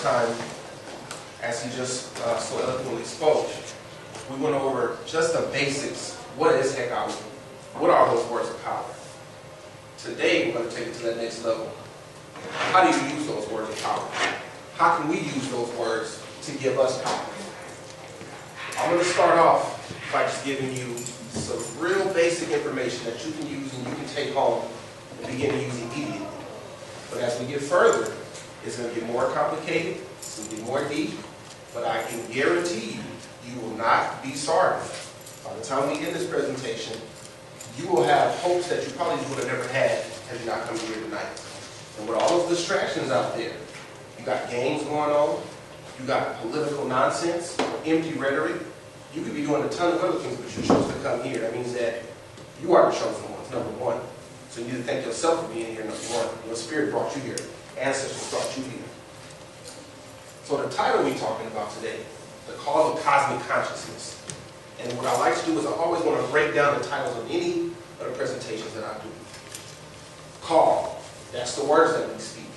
first time, as he just so eloquently spoke, we went over just the basics. What is Heku? What are those words of power? Today, we're going to take it to that next level. How do you use those words of power? How can we use those words to give us power? I'm going to start off by just giving you some real basic information that you can use and you can take home and begin to use immediately. But as we get further, it's going to get more complicated, it's going to get more deep, but I can guarantee you, you will not be sorry. By the time we end this presentation, you will have hopes that you probably would have never had had you not come here tonight. And with all those distractions out there, you got games going on, you got political nonsense, empty rhetoric, you could be doing a ton of other things, but you chose to come here. That means that you are the chosen ones, number one. So you need to thank yourself for being here, number one. Your spirit brought you here. Ancestors brought you here. So the title we're talking about today, the call of cosmic consciousness. And what I like to do is I always want to break down the titles of any of the presentations that I do. Call, that's the words that we speak.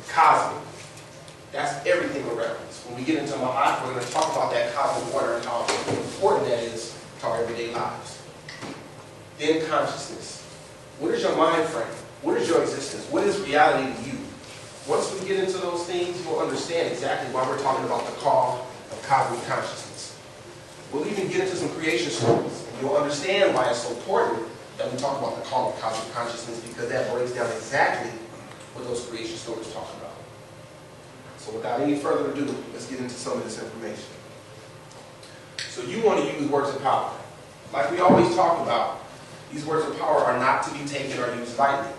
Cosmic, that's everything around us. When we get into Ma'at, we're going to talk about that cosmic order and how important that is to our everyday lives. Then consciousness. What is your mind frame? What is your existence? What is reality to you? Once we get into those things, you'll understand exactly why we're talking about the call of cosmic consciousness. We'll even get into some creation stories, and you'll understand why it's so important that we talk about the call of cosmic consciousness, because that breaks down exactly what those creation stories talk about. So without any further ado, let's get into some of this information. So you want to use words of power. Like we always talk about, these words of power are not to be taken or used lightly.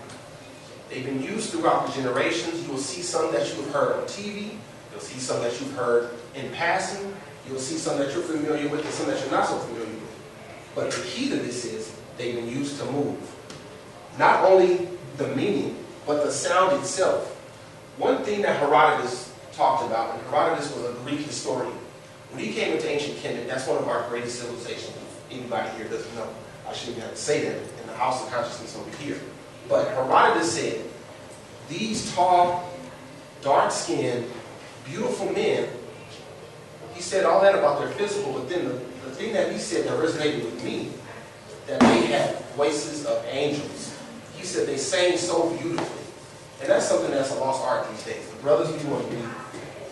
They've been used throughout the generations. You will see some that you've heard on TV. You'll see some that you've heard in passing. You'll see some that you're familiar with and some that you're not so familiar with. But the key to this is they've been used to move. Not only the meaning, but the sound itself. One thing that Herodotus talked about, and Herodotus was a Greek historian. When he came into ancient Kentu, that's one of our greatest civilizations. If anybody here doesn't know, I shouldn't even have to say that in the house of consciousness over here. But Herodotus said, these tall, dark-skinned, beautiful men, he said all that about their physical, but then the thing that he said that resonated with me, that they had voices of angels. He said they sang so beautifully. And that's something that's a lost art these days. The brothers, we want to be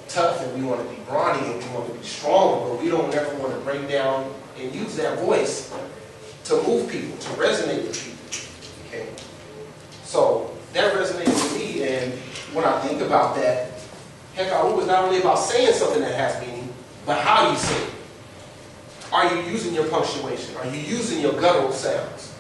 tough and we want to be brawny and we want to be strong, but we don't ever want to break down and use that voice to move people, to resonate with people. Okay? So that resonates with me, and when I think about that, Heku is not only about saying something that has meaning, but how you say it. Are you using your punctuation? Are you using your guttural sounds?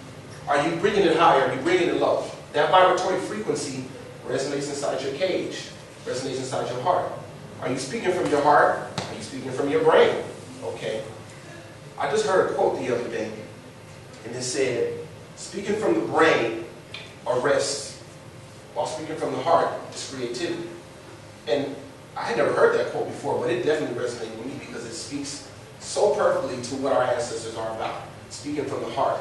Are you bringing it high? Are you bringing it low? That vibratory frequency resonates inside your cage, resonates inside your heart. Are you speaking from your heart? Are you speaking from your brain? Okay. I just heard a quote the other day, and it said, speaking from the brain arrests, while speaking from the heart is creativity. And I had never heard that quote before, but it definitely resonated with me because it speaks so perfectly to what our ancestors are about. Speaking from the heart.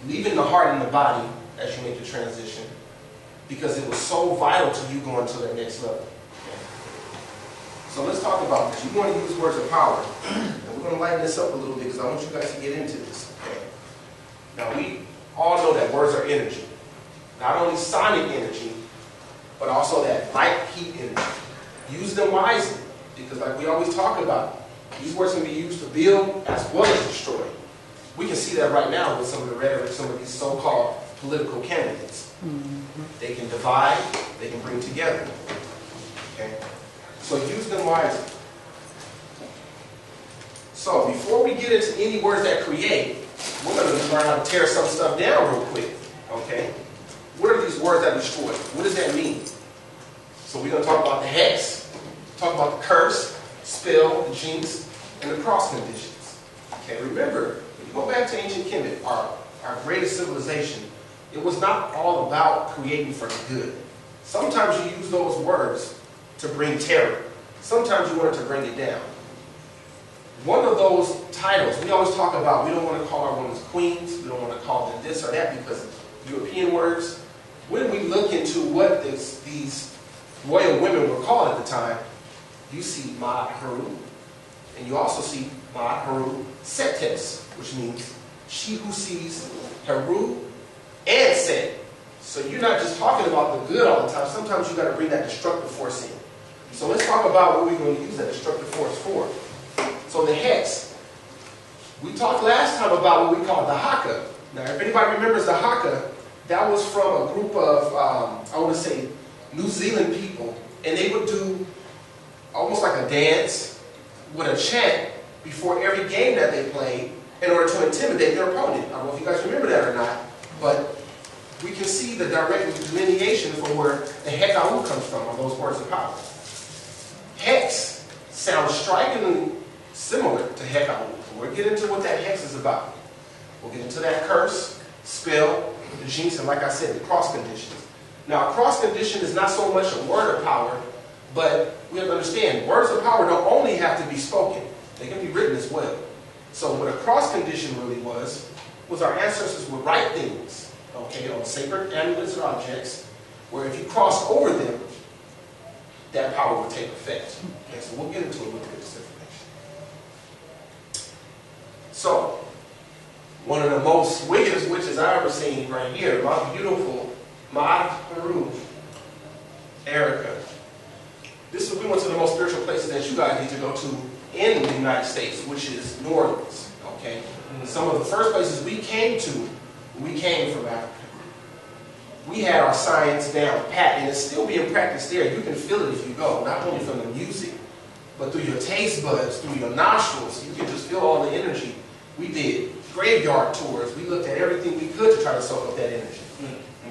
Leaving the heart in the body as you make the transition, because it was so vital to you going to that next level. So let's talk about this. You want to use words of power. And we're going to lighten this up a little bit because I want you guys to get into this. Okay? Now we all know that words are energy. Not only sonic energy, but also that light, heat energy. Use them wisely, because like we always talk about, these words can be used to build as well as destroy. We can see that right now with some of the rhetoric, some of these so-called political candidates. They can divide, they can bring together. Okay? So use them wisely. So before we get into any words that create, we're going to learn how to tear some stuff down real quick. Okay? What are these words that destroy? What does that mean? So we're going to talk about the hex, talk about the curse, spell, the jinx, and the cross conditions. Okay, remember, if you go back to ancient Kemet, our greatest civilization, it was not all about creating for the good. Sometimes you use those words to bring terror. Sometimes you wanted to bring it down. One of those titles, we always talk about, we don't want to call our women queens, we don't want to call them this or that because of European words. When we look into what these royal women were called at the time, you see Ma'at Haru, and you also see Ma'at Haru Setes, which means she who sees Haru and Set. So you're not just talking about the good all the time. Sometimes you got to bring that destructive force in. So let's talk about what we're going to use that destructive force for. So the hex. We talked last time about what we call the haka. Now, if anybody remembers the haka, that was from a group of, I want to say, New Zealand people. And they would do almost like a dance with a chant before every game that they played in order to intimidate their opponent. I don't know if you guys remember that or not, but we can see the direct delineation from where the Hekau comes from, or those words of power. Hex sounds strikingly similar to Hekau. We'll get into what that hex is about. We'll get into that curse, spell, the jinx, and like I said, the cross conditions. Now, a cross condition is not so much a word of power, but we have to understand, words of power don't only have to be spoken. They can be written as well. So what a cross condition really was our ancestors would write things, okay, on sacred amulets or objects, where if you cross over them, that power would take effect. Okay, so we'll get into a little bit of this information. So, one of the most wickedest witches I've ever seen right here, my beautiful Ma'at Haru, Erica. We went to the most spiritual places that you guys need to go to in the United States, which is New Orleans. Okay, and some of the first places we came from Africa. We had our science down pat, and it's still being practiced there. You can feel it if you go, not only from the music, but through your taste buds, through your nostrils. You can just feel all the energy. We did graveyard tours. We looked at everything we could to try to soak up that energy.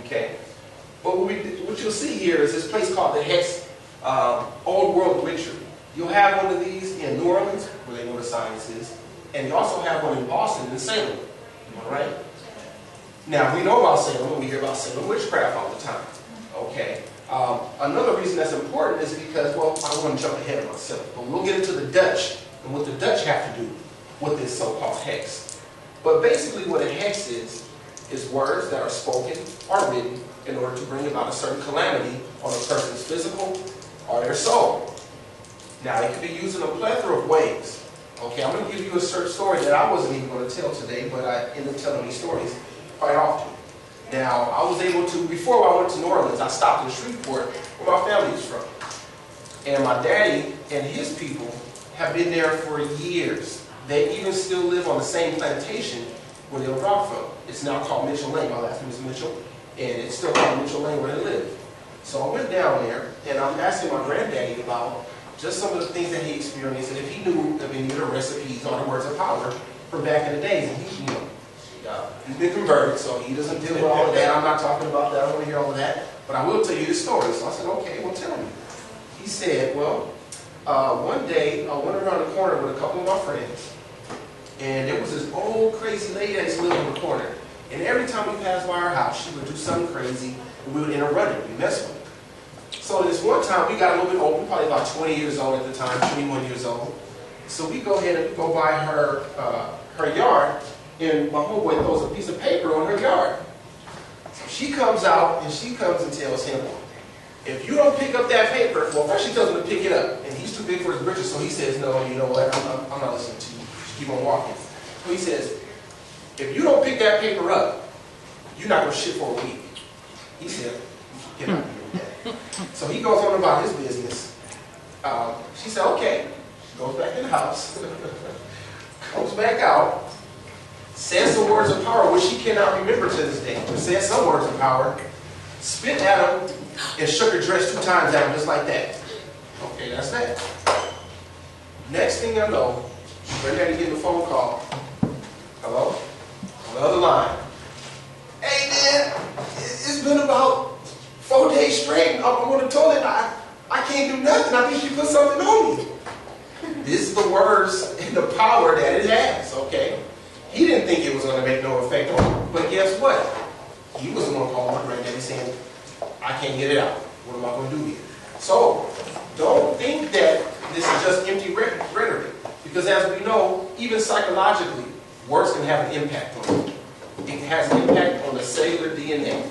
Okay, but what you'll see here is this place called the Hex, Old World Witchery. You'll have one of these in New Orleans, where they know the science is, and you also have one in Boston and Salem. All right. Now, we know about Salem, and we hear about Salem witchcraft all the time. Okay. Another reason that's important is because, well, I don't want to jump ahead of myself, but we'll get into the Dutch and what the Dutch have to do with this so-called hex. But basically what a hex is words that are spoken or written in order to bring about a certain calamity on a person's physical or their soul. Now, it can be used in a plethora of ways. Okay, I'm going to give you a certain story that I wasn't even going to tell today, but I end up telling these stories quite often. Now, I was able to, before I went to New Orleans, I stopped in Shreveport, where my family is from. And my daddy and his people have been there for years. They even still live on the same plantation where they were brought from. It's now called Mitchell Lane. My last name is Mitchell, and it's still called Mitchell Lane where they live. So I went down there, and I'm asking my granddaddy about just some of the things that he experienced, and if he knew of any of the recipes or the words of power from back in the days. And he, he's been converted, so he doesn't deal with all of that. I'm not talking about that. I don't want to hear all of that. But I will tell you the story. So I said, okay, well, tell me. He said, well, one day I went around the corner with a couple of my friends, and there was this old crazy lady that used to live on the corner. And every time we passed by her house, she would do something crazy, and we would end up running. We messed with her. So this one time, we got a little bit old, probably about 20 years old at the time, 21 years old. So we go ahead and go by her her yard, and my homeboy throws a piece of paper on her yard. So she comes out, and she comes and tells him, if you don't pick up that paper, well, first she tells him to pick it up, and he's too big for his britches, so he says, no, you know what, I'm not listening to you. Just keep on walking. So he says, if you don't pick that paper up, you're not going to shit for a week. He said, get out of here. So he goes on about his business. She said, okay. She goes back in the house, comes back out, says some words of power, which she cannot remember to this day, but said some words of power, spit at him, and shook her dress 2 times at him, just like that. Okay, that's that. Next thing I know, Granddaddy getting a phone call. Hello? On the other line. Hey, man, it's been about 4 days straight. I'm on the toilet. I can't do nothing. I think she put something on me. This is the words and the power that it has, okay? He didn't think it was going to make no effect on him. But guess what? He was the one calling my granddaddy saying, I can't get it out. What am I going to do here? So, don't think that this is just empty rhetoric. Because as we know, even psychologically, words can have an impact on you. It has an impact on the cellular DNA.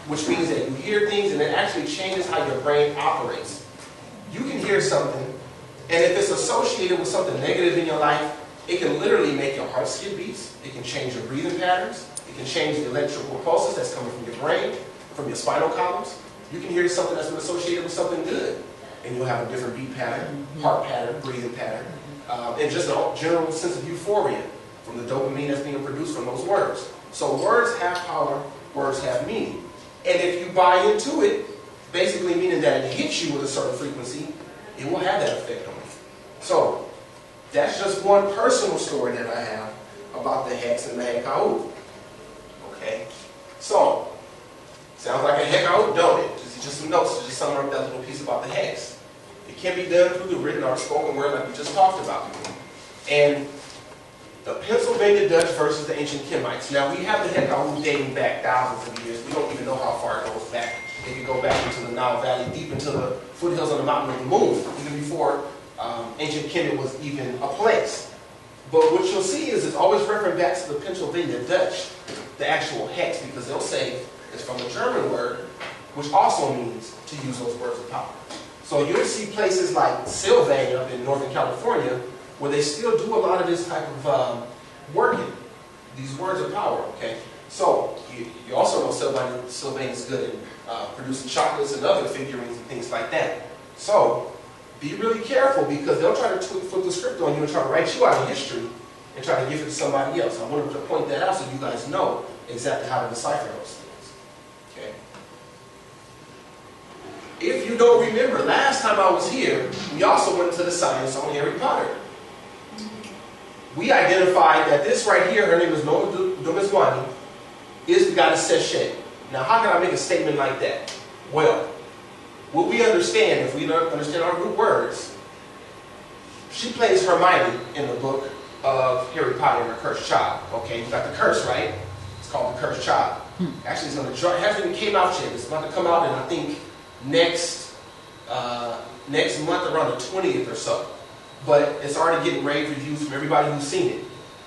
which means that you hear things and it actually changes how your brain operates. You can hear something, and if it's associated with something negative in your life, it can literally make your heart skip beats, it can change your breathing patterns, it can change the electrical pulses that's coming from your brain, from your spinal columns. You can hear something that's been associated with something good, and you'll have a different beat pattern, heart pattern, breathing pattern, and just a general sense of euphoria from the dopamine that's being produced from those words. So words have power, words have meaning. And if you buy into it, basically meaning that it hits you with a certain frequency, it will have that effect on you. So that's just one personal story that I have about the hex and the Heku. Okay? So, sounds like a Heku, don't it? Just some notes to just sum up that little piece about the hex. It can be done through the written or spoken word like we just talked about. And the Pennsylvania Dutch versus the ancient Kemites. Now we have the Heku dating back thousands of years. We don't even know how far it goes back. It could go back into the Nile Valley, deep into the foothills on the mountain of the moon, even before ancient Kemet was even a place. But what you'll see is it's always referring back to the Pennsylvania Dutch, the actual hex, because they'll say it's from a German word, which also means to use those words of power. So you'll see places like Sylvania up in Northern California where they still do a lot of this type of working, these words of power, okay? So you also know Sylvania is good at producing chocolates and other figurines and things like that. So be really careful because they'll try to flip the script on you and try to write you out of history and try to give it to somebody else. I wanted to point that out so you guys know exactly how to decipher those things, okay? If you don't remember, last time I was here, we also went into the science on Harry Potter. We identified that this right here, her name is Noma Dumezwani, is the goddess Sechet. Now, how can I make a statement like that? Well, what we understand, if we understand our root words, she plays Hermione in the book of Harry Potter and the Cursed Child. Okay, you got the curse, right? It's called the Cursed Child. Actually, it's going to hasn't even came out yet. It's about to come out in, I think, next month around the 20th or so. But it's already getting rave reviews from everybody who's seen it.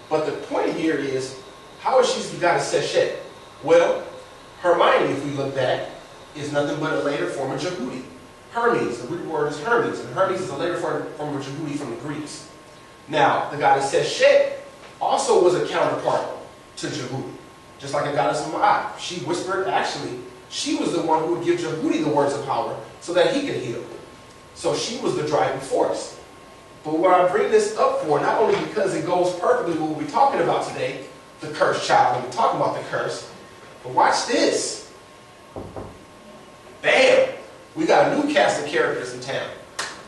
But the point here is, how is she the goddess Sechet? Well, Hermione, if we look back, is nothing but a later form of Jehudi. Hermes, the root word is Hermes, and Hermes is a later form of Jehudi from the Greeks. Now, the goddess Sechet also was a counterpart to Jehudi, just like a goddess of Ma'at. She whispered, actually, she was the one who would give Jehudi the words of power so that he could heal. So she was the driving force. But what I bring this up for, not only because it goes perfectly with what we're talking about today, the cursed child, and we're talking about the curse, but watch this. Bam! We got a new cast of characters in town.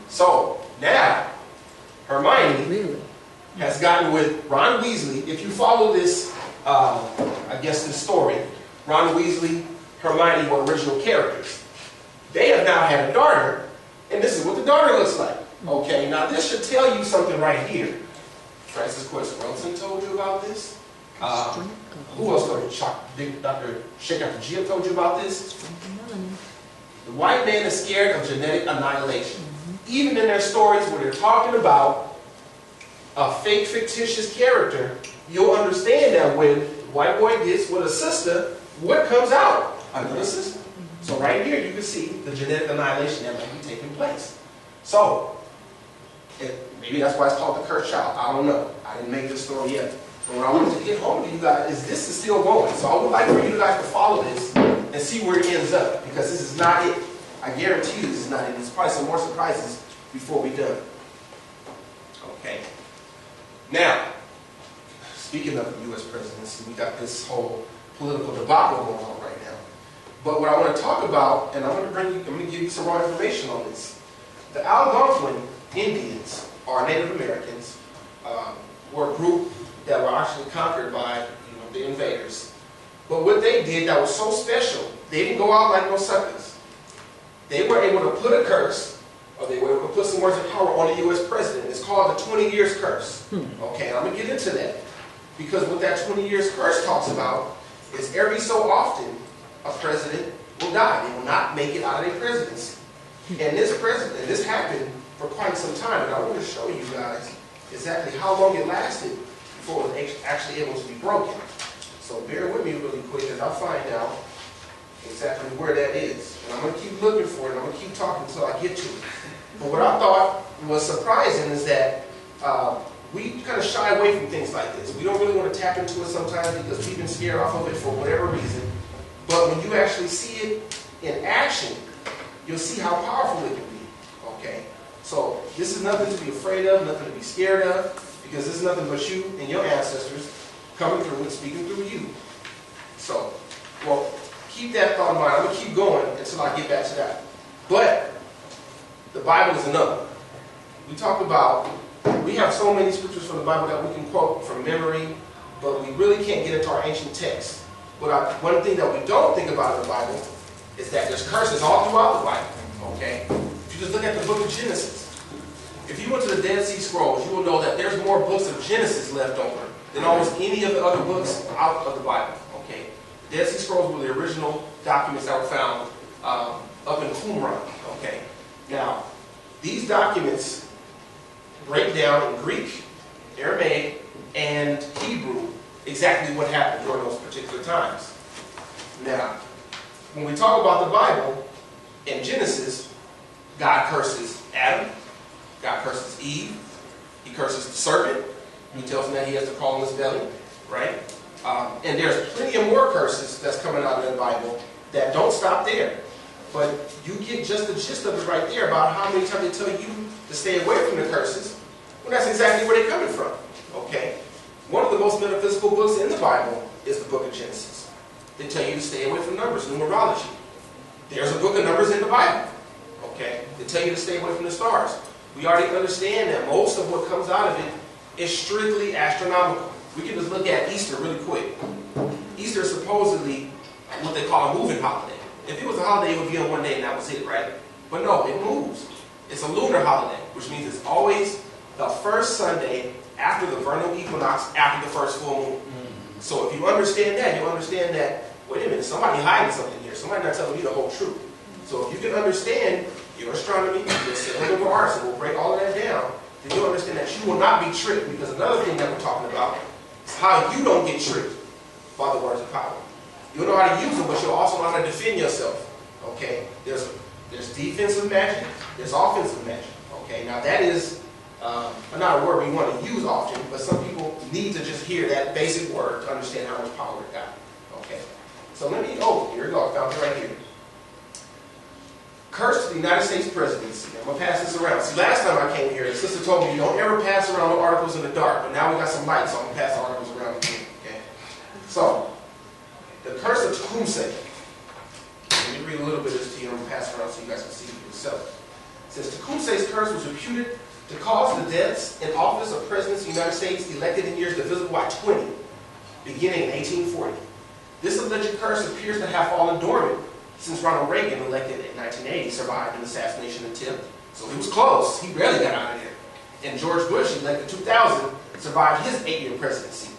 So, now, Hermione has gotten with Ron Weasley. If you follow this, I guess this story, Ron Weasley, Hermione were original characters. They have now had a daughter, and this is what the daughter looks like. Okay, now this should tell you something right here. Francis Quest-Wilson told you about this. Who else told you? Dr. Shekhar Gia told you about this. The white man is scared of genetic annihilation. Even in their stories where they're talking about a fake, fictitious character, you'll understand that when the white boy gets with a sister, what comes out? Another sister. So right here you can see the genetic annihilation that might be taking place. So, maybe that's why it's called the cursed child. I don't know. I didn't make this story yet. But what I wanted to get home to you guys is this is still going. So I would like for you guys to follow this and see where it ends up. Because this is not it. I guarantee you this is not it. There's probably some more surprises before we're done. Okay. Now, speaking of the U.S. presidency, we got this whole political debacle going on right now. But what I want to talk about, and I'm going to give you some raw information on this. The Algonquin Indians, or Native Americans, were a group that were actually conquered by the invaders. But what they did that was so special, they didn't go out like no suckers. They were able to put a curse, or they were able to put some words of power on the U.S. president. It's called the 20 years curse. Okay, I'm going to get into that. Because what that 20 years curse talks about is every so often a president will die. They will not make it out of their presidency. And this happened for quite some time, and I want to show you guys exactly how long it lasted before it was actually able to be broken. So bear with me really quick as I find out exactly where that is. And I'm going to keep looking for it, and I'm going to keep talking until I get to it. But what I thought was surprising is that we kind of shy away from things like this. We don't really want to tap into it sometimes because we've been scared off of it for whatever reason. But when you actually see it in action, you'll see how powerful it can be. Okay? So this is nothing to be afraid of, nothing to be scared of, because this is nothing but you and your ancestors coming through and speaking through you. So, well, keep that thought in mind. I'm going to keep going until I get back to that. But the Bible is another. We talked about, we have so many scriptures from the Bible that we can quote from memory, but we really can't get into our ancient texts. One thing that we don't think about in the Bible is that there's curses all throughout the Bible. Okay? If you just look at the book of Genesis, if you went to the Dead Sea Scrolls, you will know that there's more books of Genesis left over than almost any of the other books out of the Bible. Okay? The Dead Sea Scrolls were the original documents that were found up in Qumran. Okay? Now, these documents break down in Greek, Aramaic, and Hebrew exactly what happened during those particular times. Now, when we talk about the Bible, in Genesis, God curses Adam, God curses Eve, he curses the serpent, he tells him that he has to crawl in his belly, right? And there's plenty of more curses that's coming out of the Bible that don't stop there. But you get just the gist of it right there about how many times they tell you to stay away from the curses. Well, that's exactly where they're coming from. Okay? One of the most metaphysical books in the Bible is the book of Genesis. They tell you to stay away from numbers, numerology. There's a book of numbers in the Bible. Okay? They tell you to stay away from the stars. We already understand that most of what comes out of it is strictly astronomical. We can just look at Easter really quick. Easter is supposedly what they call a moving holiday. If it was a holiday, it would be on one day and that was it, right? But no, it moves. It's a lunar holiday, which means it's always the first Sunday after the vernal equinox, after the first full moon. So if you understand that, you'll understand that, wait a minute, somebody hiding something here. Somebody not telling you the whole truth. So if you can understand your astronomy, your cyclical arts, and we'll break all of that down, then you'll understand that you will not be tricked. Because another thing that we're talking about is how you don't get tricked by the words of power. You'll know how to use them, but you'll also know how to defend yourself. Okay? There's defensive magic, there's offensive magic. Okay? Now that is not a word we want to use often, but some people need to just hear that basic word to understand how much power it got. Okay? So let me, here we go, I found it right here. Curse to the United States presidency. I'm going to pass this around. See, last time I came here, the sister told me you don't ever pass around no articles in the dark, but now we got some light, so I'm going to pass the articles around again. Okay? So, the curse of Tecumseh. Let me read a little bit of this to you. I'm going to pass it around so you guys can see it for yourself. It says, Tecumseh's curse was reputed to cause the deaths in office of presidents of the United States elected in years divisible by 20, beginning in 1840. This alleged curse appears to have fallen dormant since Ronald Reagan, elected in 1980, survived an assassination attempt. So he was close. He barely got out of there. And George Bush, elected in 2000, survived his 8-year presidency.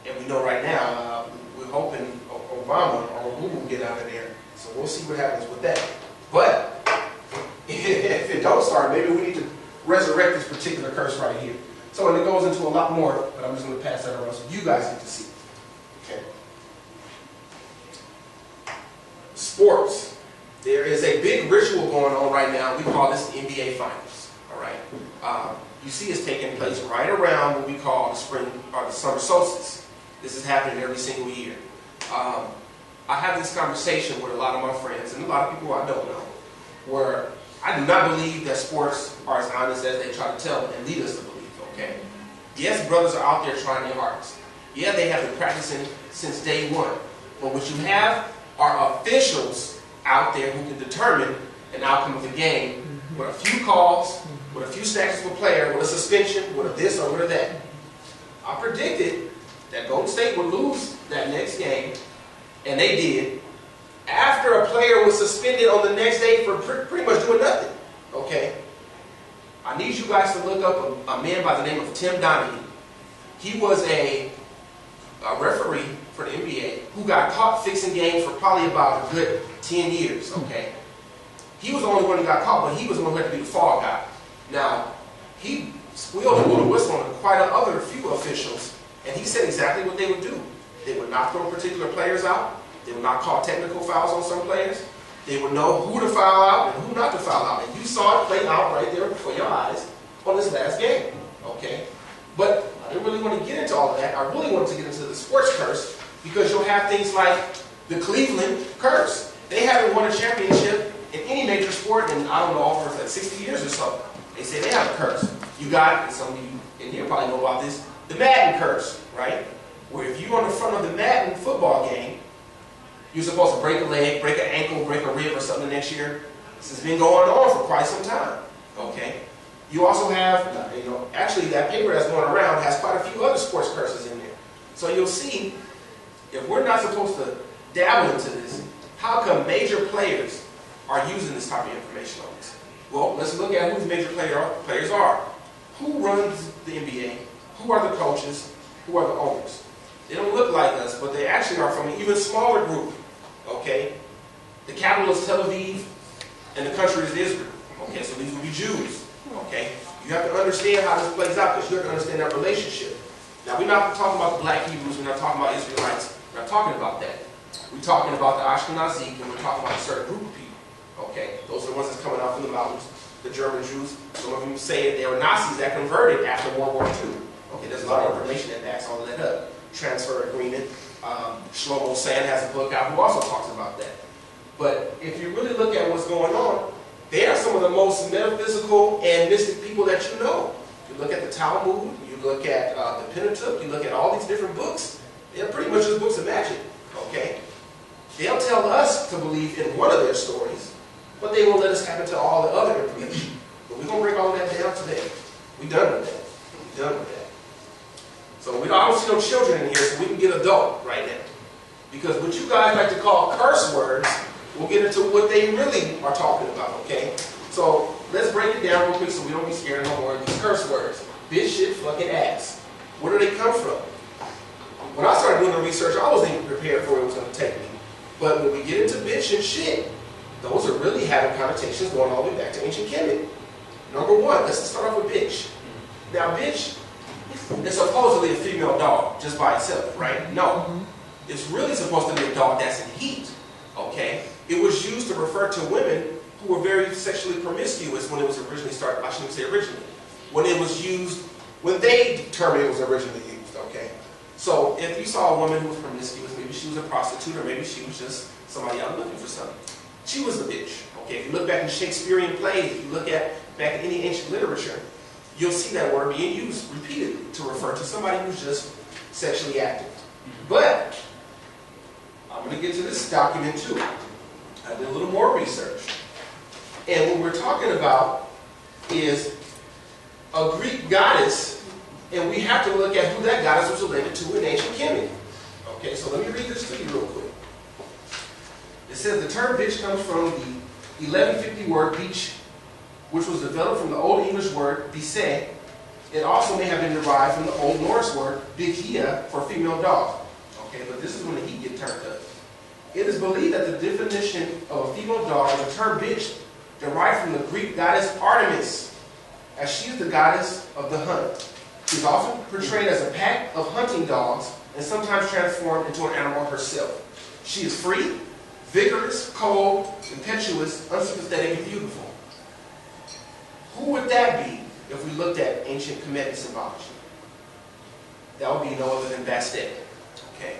And we know right now, we're hoping Obama or who will get out of there. So we'll see what happens with that. But if it don't start, maybe we need to resurrect this particular curse right here. So and it goes into a lot more, but I'm just going to pass that around so you guys get to see. Okay. Sports. There is a big ritual going on right now. We call this the NBA Finals. All right. You see it's taking place right around what we call the spring or the summer solstice. This is happening every single year. I have this conversation with a lot of my friends and a lot of people I don't know, where I do not believe that sports are as honest as they try to tell and lead us to believe. Okay. Yes, brothers are out there trying their hardest. Yeah, they have been practicing since day one. But what you have are officials out there who can determine an outcome of the game with a few calls, with a few snatches per player, with a suspension, with a this or with a that. I predicted that Golden State would lose that next game, and they did, after a player was suspended on the next day for pretty much doing nothing. Okay? I need you guys to look up a man by the name of Tim Donaghy. He was a referee for the NBA who got caught fixing games for probably about a good 10 years, okay? He was the only one who got caught, but he was the one who had to be the fall guy. Now, he squealed a little whistle on quite a few officials, and he said exactly what they would do. They would not throw particular players out. They would not call technical fouls on some players. They would know who to foul out and who not to foul out. And you saw it play out right there before your eyes on this last game. Okay? But I didn't really want to get into all of that. I really wanted to get into the sports curse because you'll have things like the Cleveland curse. They haven't won a championship in any major sport in, I don't know, over like 60 years or so. They say they have a curse. You got, and some of you in here probably know about this, the Madden curse, right? Where if you're on the front of the Madden football game, you're supposed to break a leg, break an ankle, break a rib or something next year. This has been going on for quite some time, okay? You also have, actually that paper that's going around has quite a few other sports curses in there. So you'll see, if we're not supposed to dabble into this, how come major players are using this type of information on this? Well, let's look at who the major players are. Who runs the NBA? Who are the coaches? Who are the owners? They don't look like us, but they actually are from an even smaller group, okay? The capital is Tel Aviv, and the country is Israel, okay? So these would be Jews, okay? You have to understand how this plays out, because you have to understand that relationship. Now, we're not talking about the black Hebrews, we're not talking about Israelites, we're not talking about that. We're talking about the Ashkenazi, and we're talking about a certain group of people, okay? Those are the ones that's coming out from the mountains, the German Jews. Some of them say they were Nazis that converted after World War II. Okay, there's a lot of information that backs all of that up. Transfer agreement. Shlomo Sand has a book out who also talks about that. But if you really look at what's going on, they are some of the most metaphysical and mystic people that you know. You look at the Talmud, you look at the Pentateuch, you look at all these different books. They're pretty much just books of magic. Okay? They'll tell us to believe in one of their stories, but they won't let us tap into all the other information. But we're going to break all of that down today. We're done with that. We're done with that. So I don't see no children in here, so we can get adult right now. Because what you guys like to call curse words, we'll get into what they really are talking about, okay? So let's break it down real quick so we don't be scared no more of these curse words. Bitch, shit, fucking ass. Where do they come from? When I started doing the research, I wasn't even prepared for where it was going to take me. But when we get into bitch and shit, those are really having connotations going all the way back to ancient Kemet. Number one, let's start off with bitch. Now, bitch is supposedly a female dog just by itself, right? No. It's really supposed to be a dog that's in heat, okay? It was used to refer to women who were very sexually promiscuous when it was originally started. I shouldn't say originally. When it was used, when they determined it was originally used, okay? So if you saw a woman who was promiscuous, maybe she was a prostitute or maybe she was just somebody out looking for something. She was a bitch, okay? If you look back in Shakespearean plays, if you look at back in any ancient literature, you'll see that word being used repeatedly to refer to somebody who's just sexually active. But I'm going to get to this document too. I did a little more research. And what we're talking about is a Greek goddess, and we have to look at who that goddess was related to in ancient Kemet. Okay, so let me read this to you real quick. It says the term bitch comes from the 1150 word beach, which was developed from the Old English word bise. It also may have been derived from the Old Norse word bikia for female dog. Okay, but this is when the heat gets turned up. It is believed that the definition of a female dog is the term bitch derived from the Greek goddess Artemis, as she is the goddess of the hunt. She is often portrayed as a pack of hunting dogs and sometimes transformed into an animal herself. She is free, vigorous, cold, impetuous, unsympathetic, and beautiful. Who would that be if we looked at ancient Kemetic symbology? That would be no other than Bastet. Okay?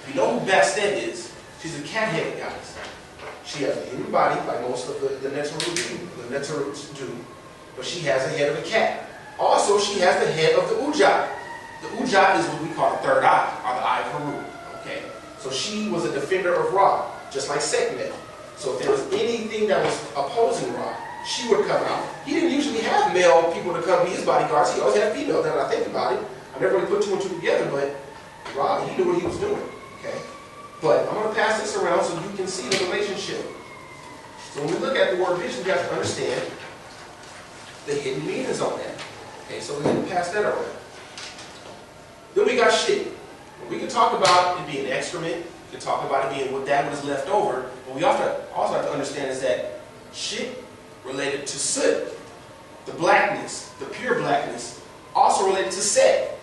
If you know who Bastet is, she's a cat-headed goddess. She has a human body, like most of the Neteruts do, but she has the head of a cat. Also, she has the head of the Ujat. The Ujat is what we call the third eye, or the eye of Heru. Okay? So she was a defender of Ra, just like Sekhmet. So if there was anything that was opposing Ra, she would come out. He didn't usually have male people to come be his bodyguards. He always had female. Now that I think about it, I never really put two and two together, but Ra, he knew what he was doing. Okay? But I'm going to pass this around so you can see the relationship. So when we look at the word bitch, we have to understand the hidden meanings on that. Okay, so we're going to pass that around. Then we got shit. We can talk about it being excrement. We can talk about it being what that was left over. But we also have to understand is that shit related to soot, the blackness, the pure blackness, also related to Set.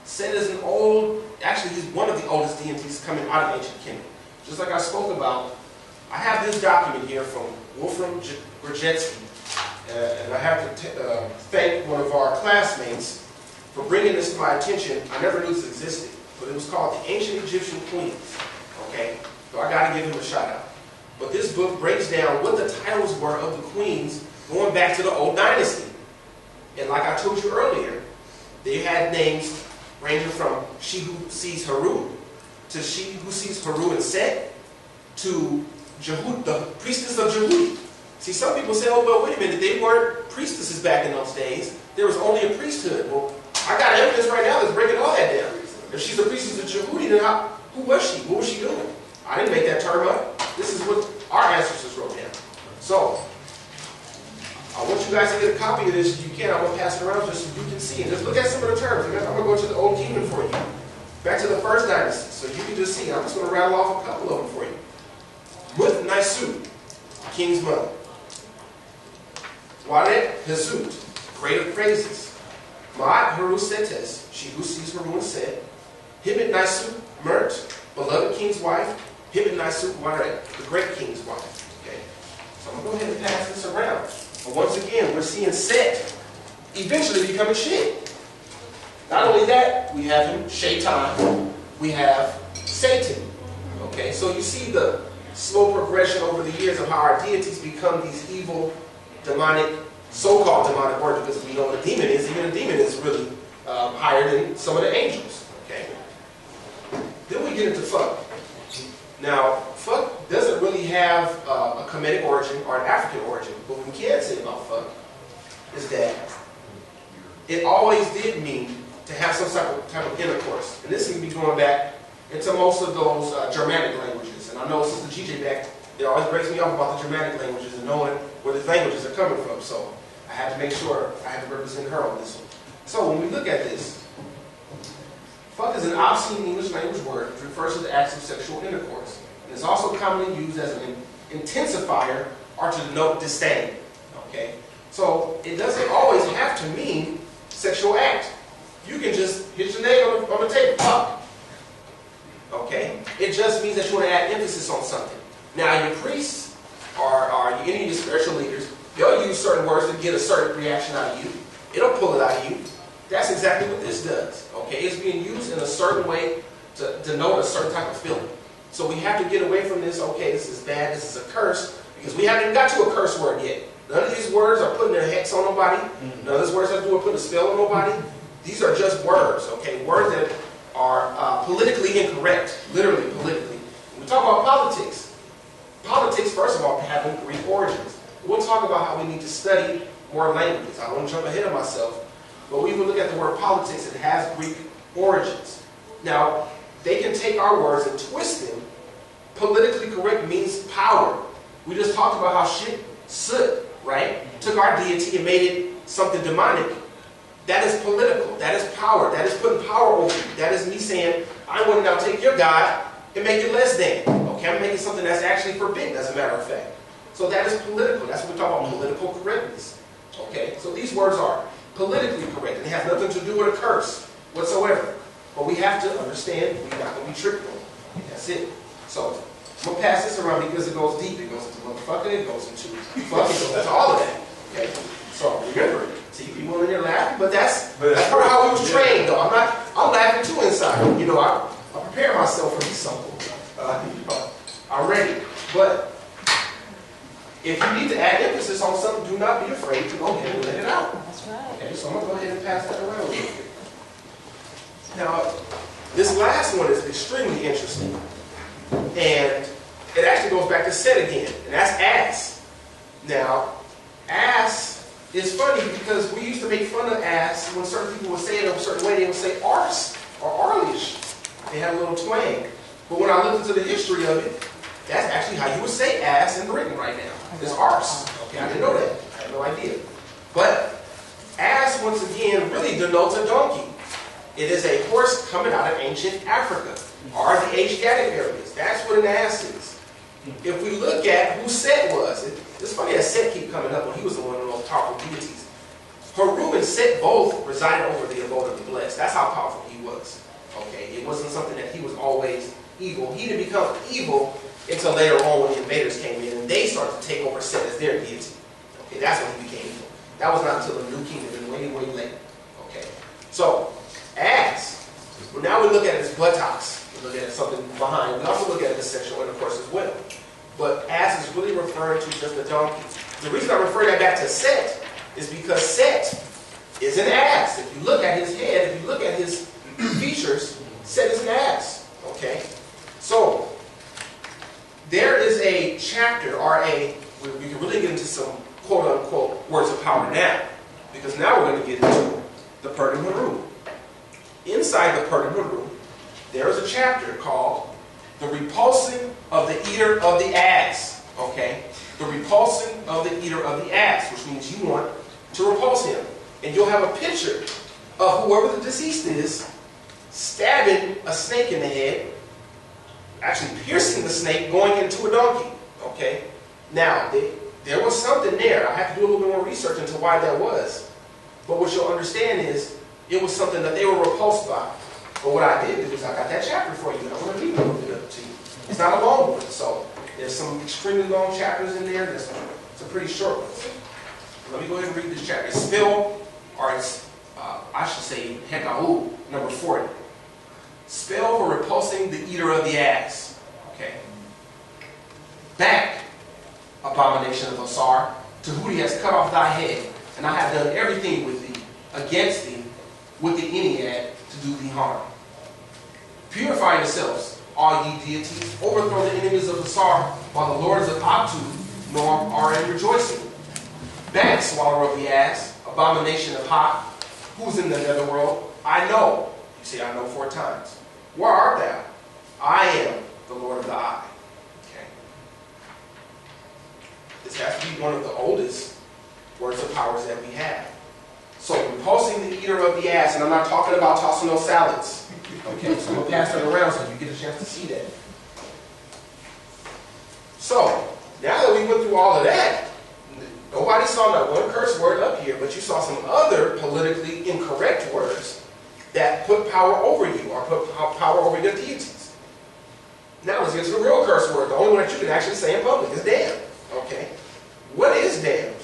Set is an old, actually he's one of the oldest deities coming out of ancient Kemet. just like I spoke about, I have this document here from Wolfram Grzeski, and I have to thank one of our classmates for bringing this to my attention. I never knew this existed, but it was called The Ancient Egyptian Queens. Okay, so I got to give him a shout out. But this book breaks down what the titles were of the queens going back to the old dynasty. And like I told you earlier, they had names ranging from she who sees Heru, to she who sees Heru and Set, to Jehud, the priestess of Jehudi. See, some people say, oh, but wait a minute, they weren't priestesses back in those days. There was only a priesthood. Well, I got evidence right now that's breaking all that down. If she's a priestess of Jehudi, then who was she? What was she doing? I didn't make that term up. This is what our ancestors wrote down. So, I want you guys to get a copy of this if you can. I'm going to pass it around just so you can see. And just look at some of the terms. I'm going to go to the Old Kingdom for you. Back to the first dynasty, so you can just see. I'm just going to rattle off a couple of them for you. Mut Nisu, king's mother. Waret Hezut, great of praises. Ma'at Heru Setes, she who sees Heru and Set. Hibit Nisu, Mert, beloved king's wife. Hibit Nisu, Waret, the great king's wife. Okay, so I'm going to go ahead and pass this around. But once again, we're seeing Set eventually becoming shit. Not only that, we have him, Shaitan, we have Satan. Okay, so you see the slow progression over the years of how our deities become these evil, demonic, so-called demonic words, because we know what a demon is. Even a demon is really higher than some of the angels. Okay. Then we get into fuck. Now, fuck doesn't really have a Kemetic origin or an African origin, but what we can say about fuck is that it always did mean to have some type of intercourse. And this can be going back into most of those Germanic languages. And I know Sister GJ back, it always breaks me off about the Germanic languages and knowing where the languages are coming from. So I had to make sure I had to represent her on this one. So when we look at this, fuck is an obscene English language word which refers to the acts of sexual intercourse. And it's also commonly used as an intensifier or to denote disdain. Okay? So it doesn't always have to mean sexual act. You can just hit your nail on the table, fuck. Okay? It just means that you want to add emphasis on something. Now, your priests or any of your spiritual leaders, they'll use certain words to get a certain reaction out of you. It'll pull it out of you. That's exactly what this does. Okay? It's being used in a certain way to denote a certain type of feeling. So we have to get away from this, okay, this is bad, this is a curse, because we haven't even got to a curse word yet. None of these words are putting a hex on nobody. None of these words have to do with putting a spell on nobody. These are just words, okay? Words that are politically incorrect, literally politically. When we talk about politics, first of all, have Greek origins. We'll talk about how we need to study more languages. I don't want to jump ahead of myself, but we will look at the word politics. It has Greek origins. Now, they can take our words and twist them. Politically correct means power. We just talked about how shit, soot, right? Took our deity and made it something demonic. That is political. That is power. That is putting power over you. That is me saying, I want to now take your God and make it less than. Okay, I'm making something that's actually forbidden, as a matter of fact. So that is political. That's what we talk about, political correctness. Okay, so these words are politically correct. And it has nothing to do with a curse whatsoever. But we have to understand we're not going to be tricked on. That's it. So I'm going to pass this around because it goes deep. It goes into motherfucking, it goes into fuck, it goes into all of that. Okay? So remember, see people in there laughing, but that's part of how we was trained though. I'm laughing too inside. You know, I prepare myself for these songs. I'm ready. But if you need to add emphasis on something, do not be afraid to go ahead and let it out. That's right. Okay, so I'm going to go ahead and pass that around a little bit. Now, this last one is extremely interesting. And it actually goes back to Set again, and that's ass. Now, ass is funny because we used to make fun of ass when certain people would say it in a certain way. They would say arse or arlish. They had a little twang. But when I looked into the history of it, that's actually how you would say ass in Britain right now. It's arse. Okay, I didn't know that. I had no idea. But ass, once again, really denotes a donkey. It is a horse coming out of ancient Africa, or the Asiatic areas. That's what an ass is. If we look at who Set was, it's funny that Set keep coming up when he was the one of the most powerful deities. Heru and Set both resided over the abode of the blessed. That's how powerful he was. Okay, it wasn't something that he was always evil. He didn't become evil until later on when the invaders came in and they started to take over Set as their deity. Okay, that's when he became evil. That was not until the New Kingdom, and way, way later. Okay, so as well, now we look at it as buttocks. We look at it something behind. We also look at it as sexual intercourse as well. But ass is really referring to just a donkey. The reason I refer that back to Set is because Set is an ass. If you look at his head, if you look at his features, Set is an ass. Okay? So, there is a chapter, or where we can really get into some quote-unquote words of power now. Because now we're going to get into the Purdon Haru. Inside the Purdon Haru, there is a chapter called The Repulsing of the Eater of the Ass. Okay? The repulsing of the eater of the ass, which means you want to repulse him. And you'll have a picture of whoever the deceased is stabbing a snake in the head, actually piercing the snake, going into a donkey. Okay? Now, there was something there. I have to do a little bit more research into why that was. But what you'll understand is it was something that they were repulsed by. But what I did is I got that chapter for you, and I want to read a little bit of it to you. It's not a long one, so there's some extremely long chapters in there. There's some pretty short ones. Let me go ahead and read this chapter. It's spell, or it's, I should say, Heku, number 40. Spell for repulsing the eater of the ass. Okay. Back, abomination of Osar, to whom he has cut off thy head, and I have done everything with thee, against thee, with the Ennead, to do thee harm. Purify yourselves, all ye deities, overthrow the enemies of Osar, while the lords of Atu are in rejoicing. Back, swallower of the ass, abomination of Ha, who's in the netherworld? I know. You say, I know 4 times. Where art thou? I am the Lord of the Eye. Okay. This has to be one of the oldest words of powers that we have. So, repulsing the eater of the ass, and I'm not talking about tossing those salads. Okay, so I'm going to pass that around so you get a chance to see that. So, now that we went through all of that, nobody saw that one curse word up here, but you saw some other politically incorrect words that put power over you, or put power over your deities. Now let's get to the real curse word, the only one that you can actually say in public is damn. Okay? What is damn?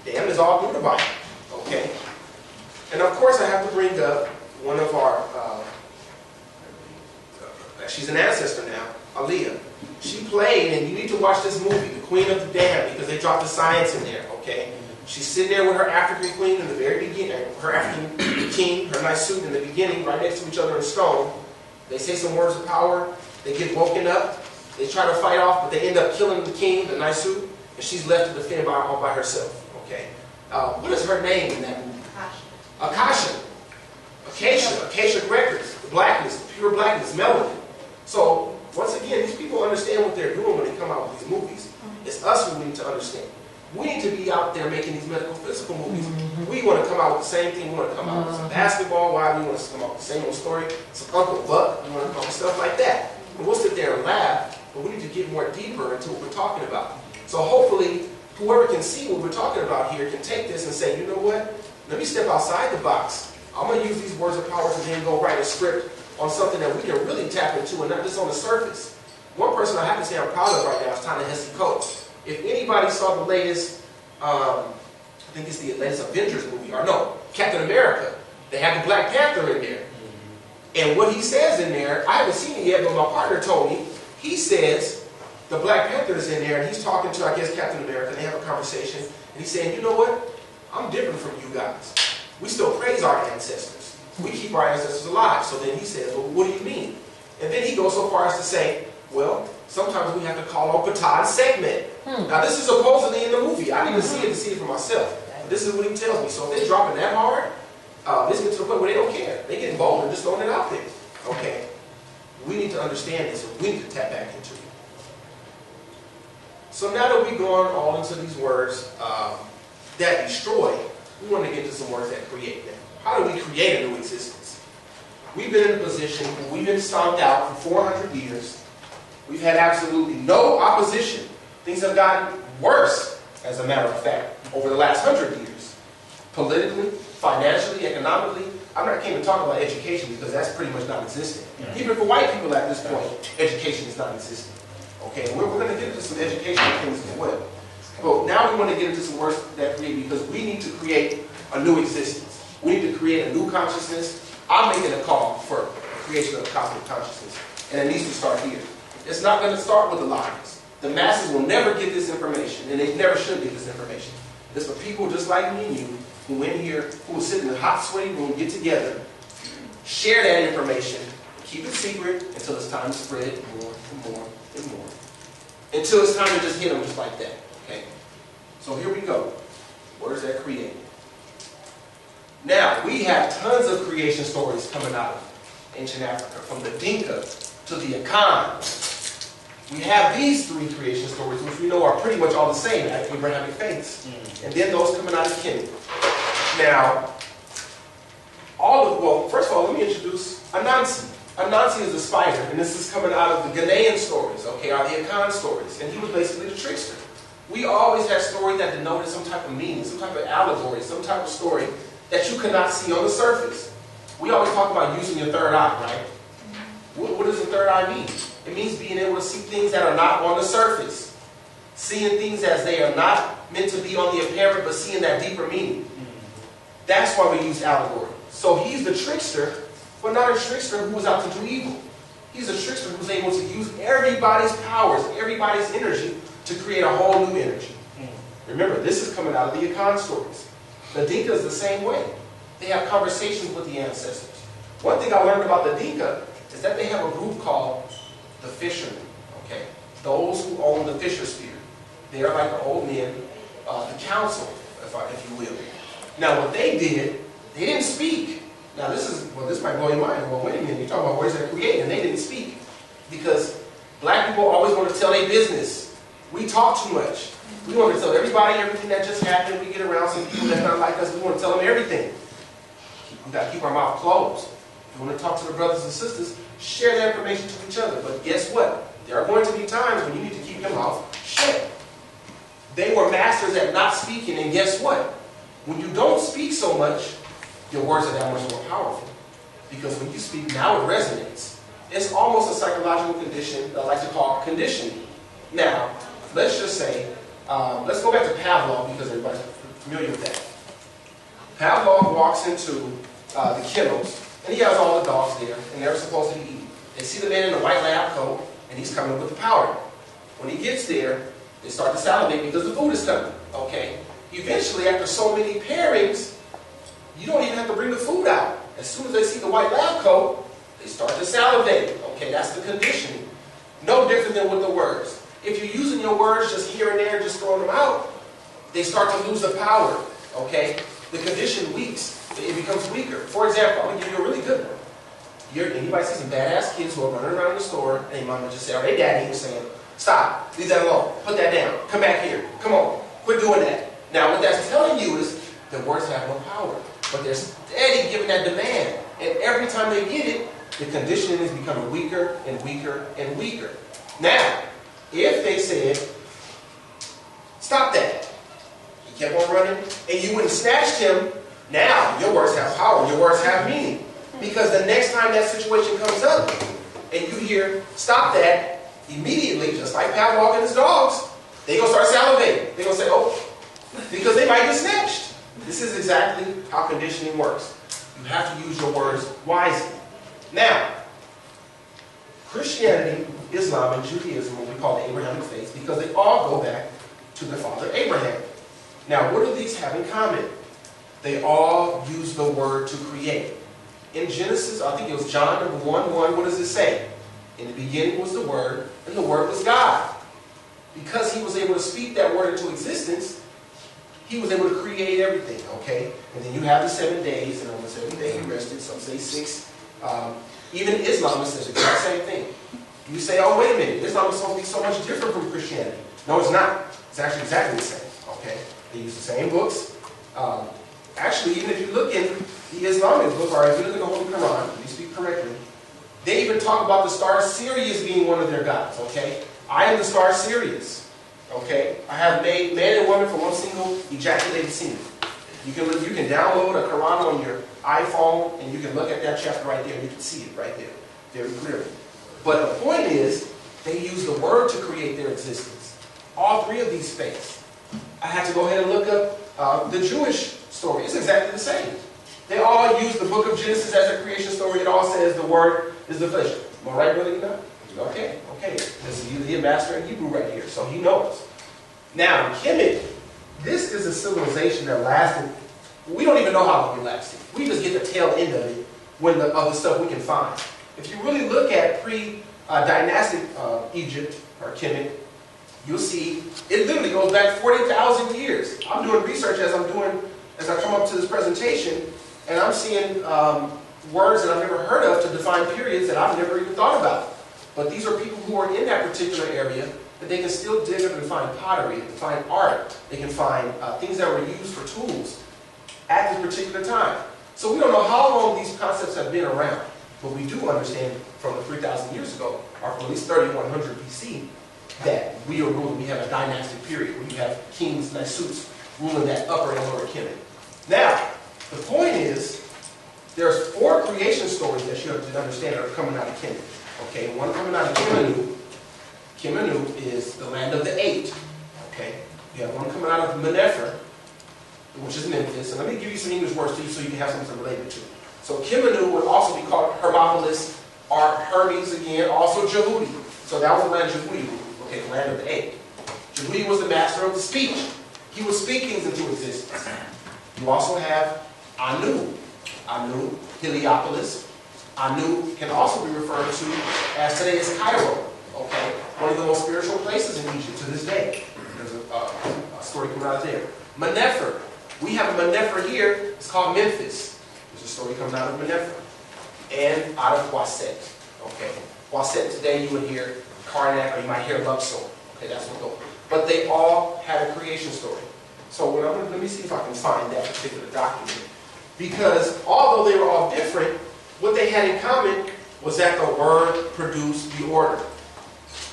Damn is all through the Bible. Okay? And of course I have to bring up one of our, she's an ancestor now, Aaliyah. She played, and you need to watch this movie, The Queen of the Damned, because they dropped the science in there, okay? She's sitting there with her African queen in the very beginning, her African king, her nice suit in the beginning, right next to each other in stone. They say some words of power, they get woken up, they try to fight off, but they end up killing the king, the nice suit, and she's left to defend all by herself, okay? What is her name in that movie? Akasha. Acacia records, the blackness, the pure blackness, melanin. So, once again, these people understand what they're doing when they come out with these movies. It's us who need to understand. We need to be out there making these medical physical movies. We want to come out with the same thing. We want to come out with some basketball wives. We want to come out with the same old story. Some Uncle Buck. We want to come up with stuff like that. And we'll sit there and laugh, but we need to get more deeper into what we're talking about. So hopefully, whoever can see what we're talking about here can take this and say, you know what? Let me step outside the box. I'm going to use these words of power to then go write a script on something that we can really tap into and not just on the surface. One person I have to say I'm proud of right now is Ta-Nehisi. If anybody saw the latest, I think it's the latest Avengers movie, or no, Captain America, they have the Black Panther in there. And what he says in there, I haven't seen it yet, but my partner told me, he says the Black Panther is in there, and he's talking to, I guess, Captain America, and they have a conversation, and he's saying, you know what? I'm different from you guys. We still praise our ancestors. We keep our ancestors alive. So then he says, well, what do you mean? And then he goes so far as to say, well, sometimes we have to call on Ptah and segment. Now this is supposedly in the movie. I didn't even see it for myself. But this is what he tells me. So if they're dropping that hard, this gets to the point where they don't care. They get bold and just throwing it out there. Okay. We need to understand this, and we need to tap back into it. So now that we've gone all into these words that destroy, we want to get into some words that create now. How do we create a new existence? We've been in a position where we've been stomped out for 400 years. We've had absolutely no opposition. Things have gotten worse, as a matter of fact, over the last 100 years. Politically, financially, economically, I'm not came to talk about education because that's pretty much non-existent. Even for white people at this point, education is non-existent. Okay, we're going to get into some educational things as well. But now we want to get into some words that create, because we need to create a new existence. We need to create a new consciousness. I'm making a call for the creation of cosmic consciousness. And it needs to start here. It's not going to start with the lions. The masses will never get this information, and they never should get this information. It's for people just like me and you, who in here, who will sit in a hot, sweaty room, get together, share that information, keep it secret until it's time to spread it more and more and more. Until it's time to just hit them just like that. Okay? So here we go. Words that create. Now, we have tons of creation stories coming out of ancient Africa, from the Dinka to the Akan. We have these three creation stories, which we know are pretty much all the same at Abrahamic faiths. And then those coming out of Kentu. Now, well, first of all, let me introduce Anansi. Anansi is the spider, and this is coming out of the Ghanaian stories, okay, or the Akan stories. And he was basically the trickster. We always have stories that denoted some type of meaning, some type of allegory, some type of story that you cannot see on the surface. We always talk about using your third eye, right? What does the third eye mean? It means being able to see things that are not on the surface. Seeing things as they are not meant to be on the apparent, but seeing that deeper meaning. That's why we use allegory. So he's the trickster, but not a trickster who was out to do evil. He's a trickster who's able to use everybody's powers, everybody's energy, to create a whole new energy. Remember, this is coming out of the Akan stories. The Dinka is the same way. They have conversations with the ancestors. One thing I learned about the Dinka is that they have a group called the fishermen. Okay? Those who own the fisher spear. They are like the old men, the council, if you will. Now what they did, they didn't speak. Now this might blow your mind. Well, wait a minute, you're talking about words that create, and they didn't speak. Because black people always want to tell their business. We talk too much. We want to tell everybody everything that just happened. We get around some people that don't like us. We want to tell them everything. We've got to keep our mouth closed. If you want to talk to the brothers and sisters, share that information to each other. But guess what? There are going to be times when you need to keep your mouth shut. They were masters at not speaking, and guess what? When you don't speak so much, your words are that much more powerful. Because when you speak, now it resonates. It's almost a psychological condition that I like to call conditioning. Now, let's just say, let's go back to Pavlov, because everybody's familiar with that. Pavlov walks into the kennels, and he has all the dogs there, and they're supposed to be eaten. They see the man in the white lab coat, and he's coming with the powder. When he gets there, they start to salivate because the food is coming. Okay? Eventually, after so many pairings, you don't even have to bring the food out. As soon as they see the white lab coat, they start to salivate. Okay, that's the conditioning. No different than with the words. If you're using your words just here and there, just throwing them out, they start to lose the power. Okay? The condition weaks. It becomes weaker. For example, I'm going to give you a really good one. Anybody see some badass kids who are running around the store, and their mama just say, or their daddy was saying, stop, leave that alone, put that down, come back here, come on, quit doing that. Now what that's telling you is the words have no power, but they're steady giving that demand. And every time they get it, the conditioning is becoming weaker and weaker and weaker. Now, if they said, stop that, he kept on running, and you went and snatched him, now your words have power, your words have meaning. Because the next time that situation comes up, and you hear, stop that, immediately, just like Pavlov and his dogs, they're going to start salivating. They're going to say, oh, because they might get snatched. This is exactly how conditioning works. You have to use your words wisely. Now, Christianity, Islam, and Judaism, what we call the Abrahamic faith, because they all go back to their father Abraham. Now, what do these have in common? They all use the word to create. In Genesis, I think it was John 1:1, what does it say? In the beginning was the Word, and the Word was God. Because he was able to speak that word into existence, he was able to create everything, okay? And then you have the 7 days, and on the 7th day he rested, some say 6. Even Islam says the exact same thing. You say, oh, wait a minute, Islam is supposed to be so much different from Christianity. No, it's not. It's actually exactly the same, okay? They use the same books. Actually, even if you look in the Islamic book, or if you look in the Holy Quran, if you speak correctly, they even talk about the star Sirius being one of their gods, okay? I am the star Sirius, okay? I have made man and woman from one single ejaculated semen. You can download a Quran on your iPhone, and you can look at that chapter right there, and you can see it right there, very clearly. But the point is, they use the word to create their existence. All three of these faiths. I had to go ahead and look up the Jewish story. It's exactly the same. They all use the book of Genesis as a creation story. It all says the word is the flesh. Am I right, brother? You know? Okay. This is the master in Hebrew right here, so he knows. Now, Kemet, this is a civilization that lasted. We don't even know how long it lasted. We just get the tail end of it of the stuff we can find. If you really look at pre-dynastic Egypt or Kemet, you'll see it literally goes back 40,000 years. I'm doing research as I come up to this presentation, and I'm seeing words that I've never heard of to define periods that I've never even thought about. But these are people who are in that particular area that they can still dig up and find pottery, and find art. They can find things that were used for tools at this particular time. So we don't know how long these concepts have been around, but we do understand from the 3,000 years ago, or from at least 3100 BC, that we are ruling. We have a dynastic period where you have kings, Nasuts, ruling that upper and lower Kemet. Now, the point is, there's 4 creation stories that you have to understand that are coming out of Kemet. Okay, one coming out of Kemenu. Kemenu is the land of the 8. Okay, you have one coming out of Menefer, which is Memphis. And let me give you some English words to you so you can have something to relate it to. So Kemenu would also be called Hermopolis, or Hermes again, also Jehudi. So that was the land Jehudi ruled. Okay, the land of the 8. Jehudi was the master of the speech. He would speak things into existence. You also have Anu. Anu, Heliopolis. Anu can also be referred to as today is Cairo. Okay, one of the most spiritual places in Egypt to this day. There's a story coming out of there. Menefer. We have a Menefer here. It's called Memphis. There's a story coming out of Menefer. And out of Waset. Okay, Waset today you would hear Karnak, or you might hear Luxor. Okay, that's what those. But they all had a creation story. So let me see if I can find that particular document. Because although they were all different, what they had in common was that the word produced the order.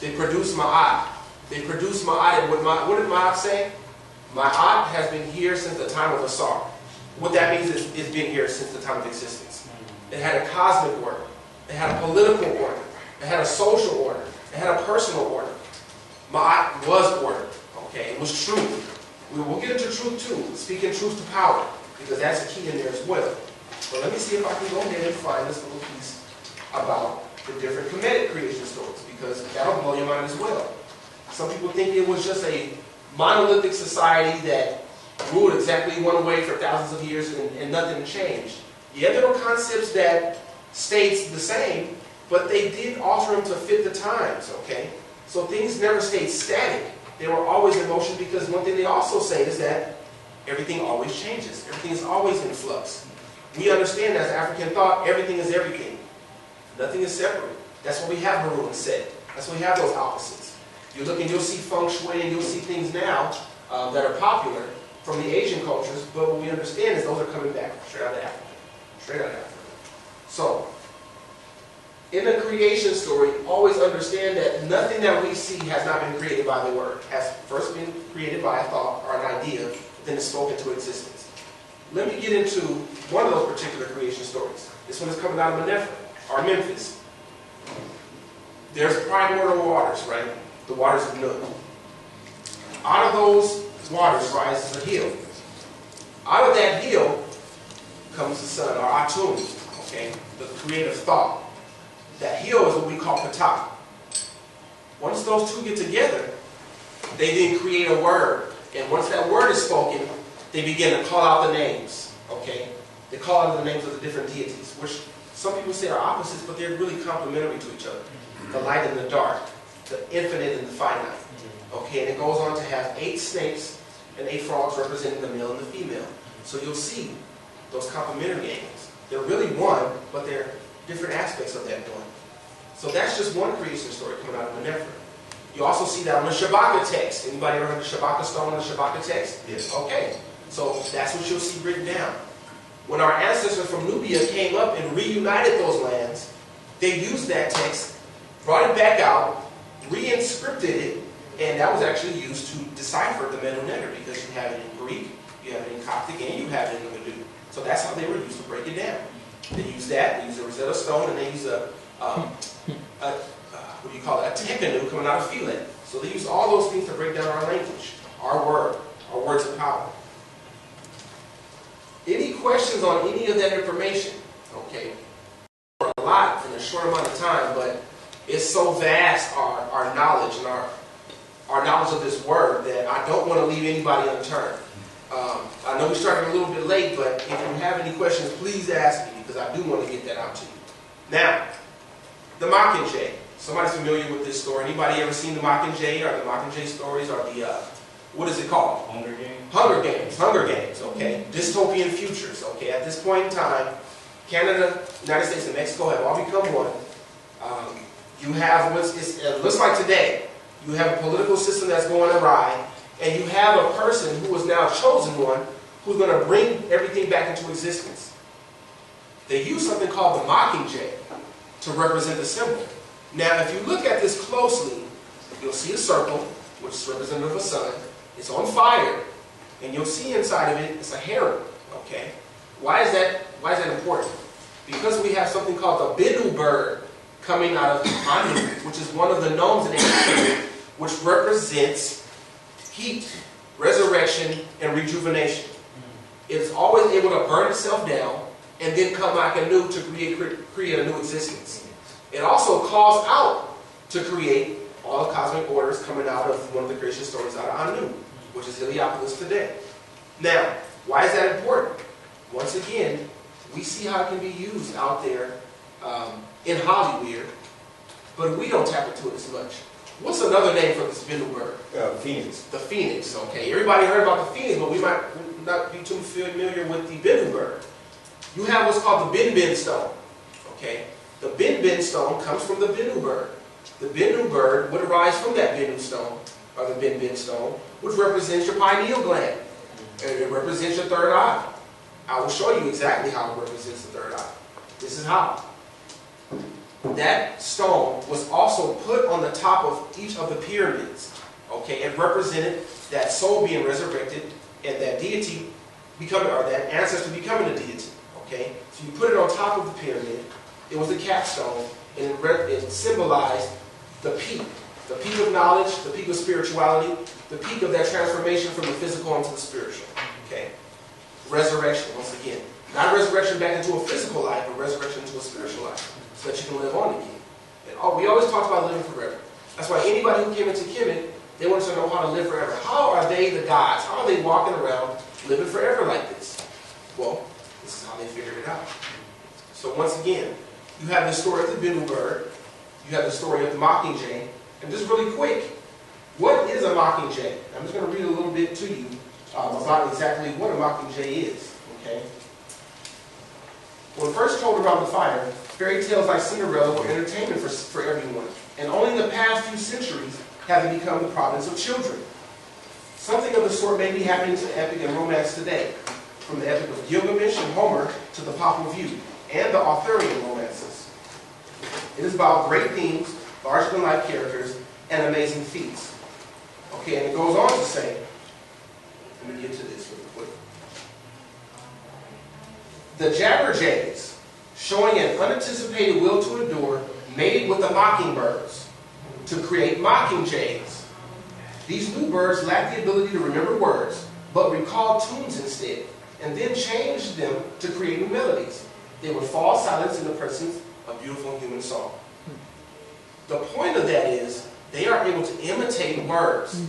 They produced Ma'at. They produced Ma'at, and what did Ma'at say? Ma'at has been here since the time of Asar. What that means is it's been here since the time of existence. It had a cosmic order. It had a political order. It had a social order. It had a personal order. Ma'at was order. Okay, it was truth. We'll get into truth too, speaking truth to power, because that's a key in there as well. But let me see if I can go ahead and find this little piece about the different Kemetic creation stories, because that'll blow your mind as well. Some people think it was just a monolithic society that ruled exactly one way for thousands of years and nothing changed. Yeah, there were concepts that stayed the same, but they did alter them to fit the times, okay? So things never stayed static. They were always in motion, because one thing they also say is that everything always changes. Everything is always in flux. We understand as African thought, everything is everything. Nothing is separate. That's what we have Harun said. That's why we have those opposites. You look and you'll see feng shui, and you'll see things now that are popular from the Asian cultures, but what we understand is those are coming back straight out of Africa. Straight out of Africa. So, in a creation story, always understand that nothing that we see has not been created by the word. It has first been created by a thought or an idea, then it's spoken to existence. Let me get into one of those particular creation stories. This one is coming out of Menefer, or Memphis. There's primordial waters, right? The waters of Nut. Out of those waters rises a hill. Out of that hill comes the sun, or Atum, okay? The creative thought. That hill is what we call Ptah. Once those two get together, they then create a word. And once that word is spoken, they begin to call out the names. Okay? They call out the names of the different deities, which some people say are opposites, but they're really complementary to each other. The light and the dark, the infinite and the finite. Okay, and it goes on to have 8 snakes and 8 frogs representing the male and the female. So you'll see those complementary angles. They're really one, but they're different aspects of that one. So that's just one creation story coming out of Menefer. You also see that on the Shabaka text. Anybody ever heard of the Shabaka stone on the Shabaka text? Yes. Okay, so that's what you'll see written down. When our ancestors from Nubia came up and reunited those lands, they used that text, brought it back out, re-inscripted it, and that was actually used to decipher the Meno Neter, because you have it in Greek, you have it in Coptic, and you have it in Urdu. So that's how they were used to break it down. They use that, they use a Rosetta Stone, and they use a what do you call it, a Tekenu coming out of Philae. So they use all those things to break down our language, our words of power. Any questions on any of that information? Okay, a lot in a short amount of time, but it's so vast, our knowledge and our knowledge of this word, that I don't want to leave anybody unturned. I know we started a little bit late, but if you have any questions, please ask me, because I do want to get that out to you. Now, the Mockingjay. Somebody's familiar with this story. Anybody ever seen the Mockingjay, or the Mockingjay stories, or the, what is it called? Hunger Games. Hunger Games, okay. Dystopian futures, okay. At this point in time, Canada, United States, and Mexico have all become one. You have it looks like today, you have a political system that's going awry, and you have a person who is now chosen one who's going to bring everything back into existence. They use something called the Mockingjay to represent the symbol. Now, if you look at this closely, you'll see a circle, which is representative of a sun. It's on fire, and you'll see inside of it, it's a heron. Okay, why is that important? Because we have something called the Bennu bird coming out of Anu, which is one of the gnomes in ancient Egypt, which represents heat, resurrection, and rejuvenation. It is always able to burn itself down and then come back anew to create a new existence. It also calls out to create all the cosmic orders coming out of one of the creation stories out of Anu, which is Heliopolis today. Now, why is that important? Once again, we see how it can be used out there in Hollywood, but we don't tap into it as much. What's another name for this Bennu bird? Phoenix. The phoenix, okay. Everybody heard about the phoenix, but we might not be too familiar with the Bennu bird. You have what's called the Ben stone, okay. The Ben stone comes from the Bennu bird. The Bennu bird would arise from that Bennu stone, or the Ben stone, which represents your pineal gland. And it represents your third eye. I will show you exactly how it represents the third eye. This is how. That stone was also put on the top of each of the pyramids. Okay, it represented that soul being resurrected and that deity becoming, or that ancestor becoming a deity. Okay, so you put it on top of the pyramid. It was a capstone, and it symbolized the peak of knowledge, the peak of spirituality, the peak of that transformation from the physical into the spiritual. Okay, resurrection once again, not resurrection back into a physical life, but resurrection into a spiritual life, so that you can live on again. And we always talk about living forever. That's why anybody who came into Kemet, they want to know how to live forever. How are they the gods? How are they walking around living forever like this? Well, this is how they figured it out. So once again, you have the story of the Bennu bird, you have the story of the Mockingjay, and just really quick, what is a Mockingjay? I'm just going to read a little bit to you about exactly what a Mockingjay is. Okay. When first told around the fire, fairy tales like Cinderella were entertainment for everyone, and only in the past few centuries have they become the province of children. Something of the sort may be happening to epic and romance today, from the epic of Gilgamesh and Homer to the Popol Vuh and the Arthurian romances. It is about great themes, larger-than-life characters, and amazing feats. Okay, and it goes on to say, let me get to this really quick. The Jabberjays, showing an unanticipated will to endure, mated with the mockingbirds to create mockingjays. These new birds lack the ability to remember words, but recall tunes instead, and then change them to create new melodies. They would fall silent in the presence of beautiful human song. The point of that is, they are able to imitate words.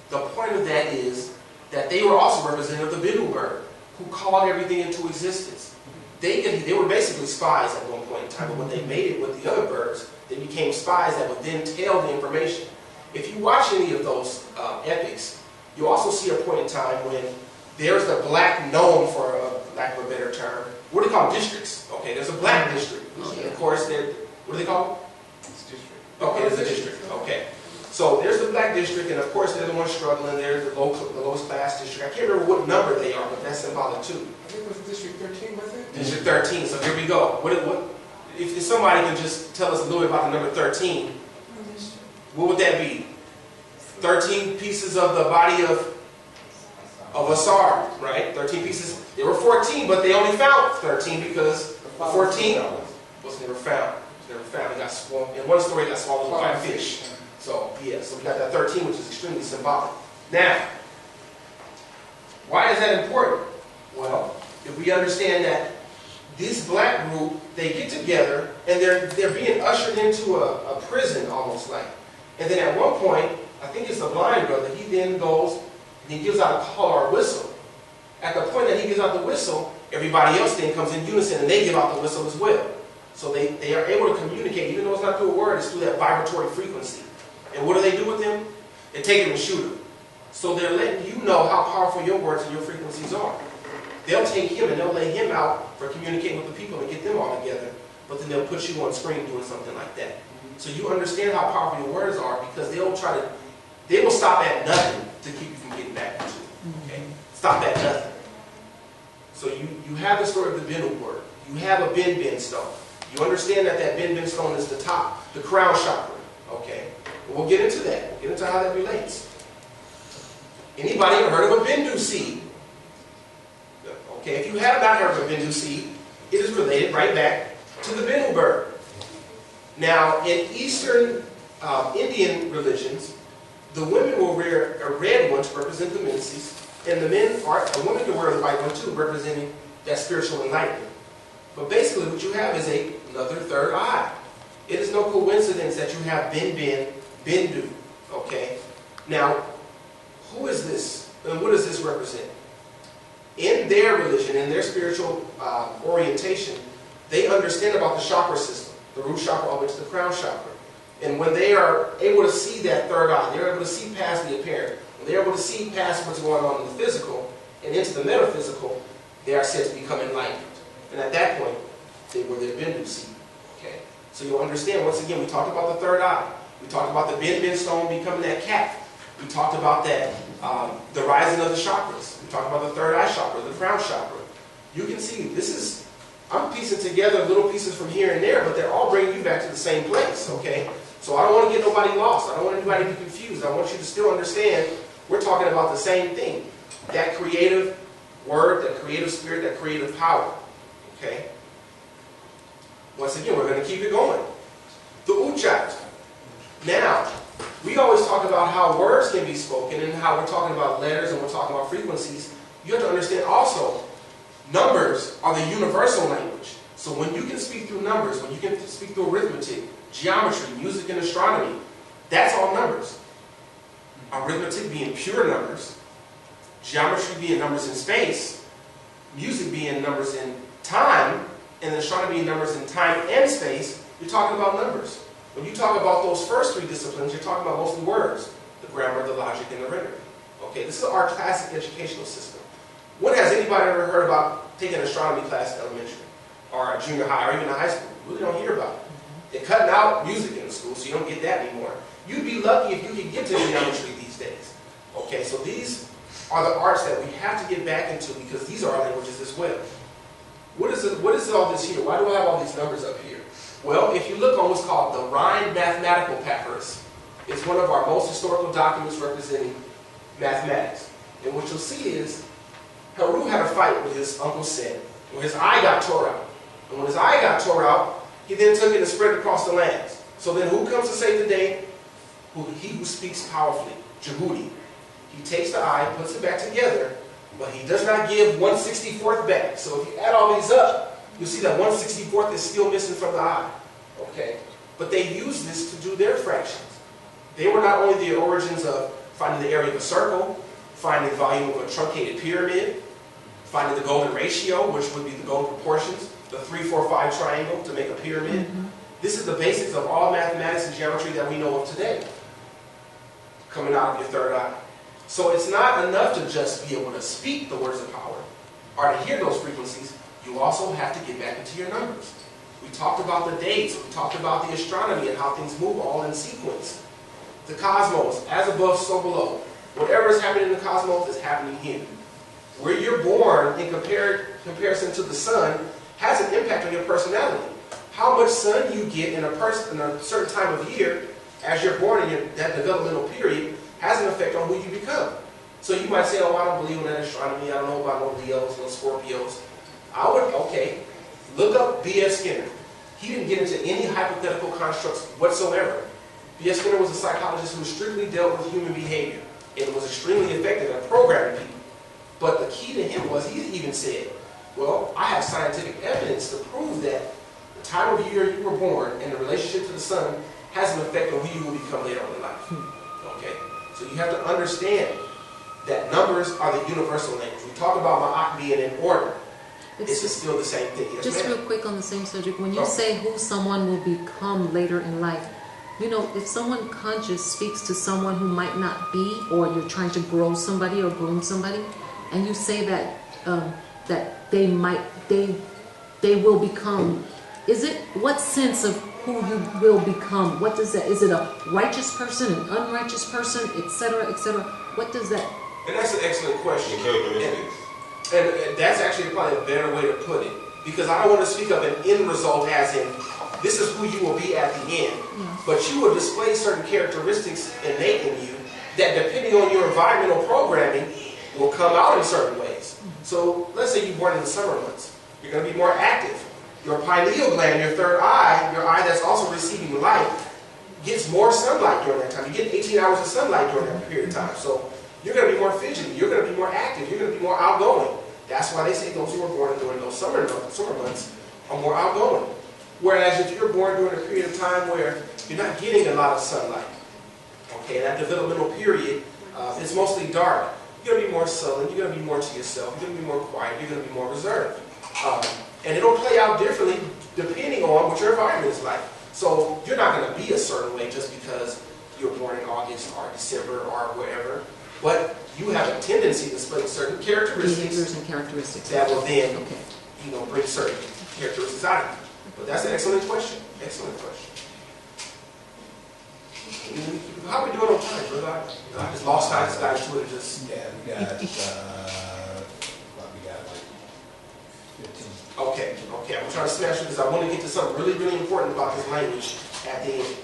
The point of that is that they were also representative of the Bennu bird, who called everything into existence. They were basically spies at one point in time, but when they mated with the other birds, they became spies that would then tell the information. If you watch any of those epics, you also see a point in time when there's the black gnome, for lack of a better term. What do they call them? Districts. Okay, there's a black district. Okay, of course, what do they call it? It's district. Okay, there's a district. Okay. So there's the black district, and of course they're the ones struggling. There's the lowest class district. I can't remember what number they are, but that's symbolic too. I think it was District 13, was it? District 13. So here we go. If somebody can just tell us a little bit about the number 13, what would that be? 13 pieces of the body of of Asar, right? 13 pieces. There were 14, but they only found 13 because the 14 was never found. It was never found. It got swallowed. In one story, it got swallowed by a fish. So, yeah, so we got that 13, which is extremely symbolic. Now, why is that important? Well, if we understand that this black group, they get together and they're being ushered into a prison almost like. And then at one point, I think it's the blind brother, he then goes and he gives out a call or a whistle. At the point that he gives out the whistle, everybody else then comes in unison and they give out the whistle as well. So they are able to communicate, even though it's not through a word, it's through that vibratory frequency. And what do they do with them? They take them and shoot them. So they're letting you know how powerful your words and your frequencies are. They'll take him and they'll lay him out for communicating with the people and get them all together, but then they'll put you on screen doing something like that. So you understand how powerful your words are because they will stop at nothing to keep you from getting back into it. Okay? Stop at nothing. So you have the story of the Bennu word. You have a Ben stone. You understand that Ben stone is the top, the crown chakra. Okay? And we'll get into that. We'll get into how that relates. Anybody ever heard of a Bendu seed? Okay, if you have not heard of a Bendu seed, it is related right back to the Bennu bird. Now, in Eastern Indian religions, the women will wear a red one to represent the menses, and the women can wear the white one too, representing that spiritual enlightenment. But basically, what you have is another third eye. It is no coincidence that you have Bendu. Okay, now. Who is this? And what does this represent? In their religion, in their spiritual orientation, they understand about the chakra system, the root chakra all the way to the crown chakra. And when they are able to see that third eye, they're able to see past the apparent, when they're able to see past what's going on in the physical and into the metaphysical, they are said to become enlightened. And at that point, they were their Bendu seed. Okay? So you'll understand, once again, we talked about the third eye. We talked about the Ben stone becoming that cap. We talked about that, the rising of the chakras. We talked about the third eye chakra, the crown chakra. You can see, I'm piecing together little pieces from here and there, but they're all bringing you back to the same place, okay? So I don't want to get nobody lost. I don't want anybody to be confused. I want you to still understand we're talking about the same thing. That creative word, that creative spirit, that creative power, okay? Once again, we're going to keep it going. The uchat. Now, we always talk about how words can be spoken and how we're talking about letters and we're talking about frequencies. You have to understand also, numbers are the universal language. So when you can speak through numbers, when you can speak through arithmetic, geometry, music, and astronomy, that's all numbers. Arithmetic being pure numbers, geometry being numbers in space, music being numbers in time, and astronomy being numbers in time and space, you're talking about numbers. When you talk about those first three disciplines, you're talking about mostly words. The grammar, the logic, and the rendering. Okay, this is our classic educational system. When has anybody ever heard about taking an astronomy class in elementary? Or a junior high, or even a high school? You really don't hear about it. They're cutting out music in the school, so you don't get that anymore. You'd be lucky if you could get to geometry these days. Okay, so these are the arts that we have to get back into because these are our languages as well. What is all this here? Why do I have all these numbers up here? Well, if you look on what's called the Rhind Mathematical Papyrus, it's one of our most historical documents representing mathematics. And what you'll see is, Heku had a fight with his uncle Set, where his eye got tore out. And when his eye got tore out, he then took it and spread it across the lands. So then who comes to save the day? He who speaks powerfully, Jehudi. He takes the eye, puts it back together, but he does not give 1/64th back. So if you add all these up, you'll see that 1/64th is still missing from the eye. Okay? But they use this to do their fractions. They were not only the origins of finding the area of a circle, finding the volume of a truncated pyramid, finding the golden ratio, which would be the golden proportions, the 3, 4, 5 triangle to make a pyramid. This is the basics of all mathematics and geometry that we know of today, coming out of your third eye. So it's not enough to just be able to speak the words of power, or to hear those frequencies. You also have to get back into your numbers. We talked about the dates, we talked about the astronomy and how things move all in sequence. The cosmos, as above, so below. Whatever is happening in the cosmos is happening here. Where you're born in comparison to the sun has an impact on your personality. How much sun you get in a certain time of year as you're born in that developmental period has an effect on who you become. So you might say, oh, I don't believe in that astronomy. I don't know about no Leos, no Scorpios. I would, okay, look up B.F. Skinner. He didn't get into any hypothetical constructs whatsoever. B.F. Skinner was a psychologist who strictly dealt with human behavior and was extremely effective at programming people. But the key to him was, he even said, well, I have scientific evidence to prove that the time of year you were born and the relationship to the sun has an effect on who you will become later on in life. Okay? So you have to understand that numbers are the universal language. We talk about ma'at being in order. It's still the same thing. Yes, just real quick on the same subject, when you say who someone will become later in life, you know, if someone conscious speaks to someone who might not be, or you're trying to grow somebody or groom somebody, and you say that that they will become, what sense of who you will become? What does that? Is it a righteous person, an unrighteous person, etc., etc.? What does that? And that's an excellent question. Characteristics. And that's actually probably a better way to put it. Because I don't want to speak of an end result as in, this is who you will be at the end. Yeah. But you will display certain characteristics innate in you that, depending on your environmental programming, will come out in certain ways. So let's say you're born in the summer months. You're going to be more active. Your pineal gland, your third eye, your eye that's also receiving light, gets more sunlight during that time. You get 18 hours of sunlight during that period of time. So you're going to be more fidgety. You're going to be more active. You're going to be more outgoing. That's why they say those who are born during those summer months are more outgoing. Whereas if you're born during a period of time where you're not getting a lot of sunlight, okay, that developmental period is mostly dark, you're going to be more sullen, you're going to be more to yourself, you're going to be more quiet, you're going to be more reserved. And it'll play out differently depending on what your environment is like. So you're not going to be a certain way just because you're born in August or December or wherever. But you have a tendency to display certain characteristics, Behaviors and characteristics that will then, okay, bring certain characteristics out of you. But that's an excellent question. Excellent question. How are we doing on time, brother? I just lost time. Just got into it. Yeah, we got like 15. Okay. I'm trying to smash it because I want to get to something really, really important about this language at the end.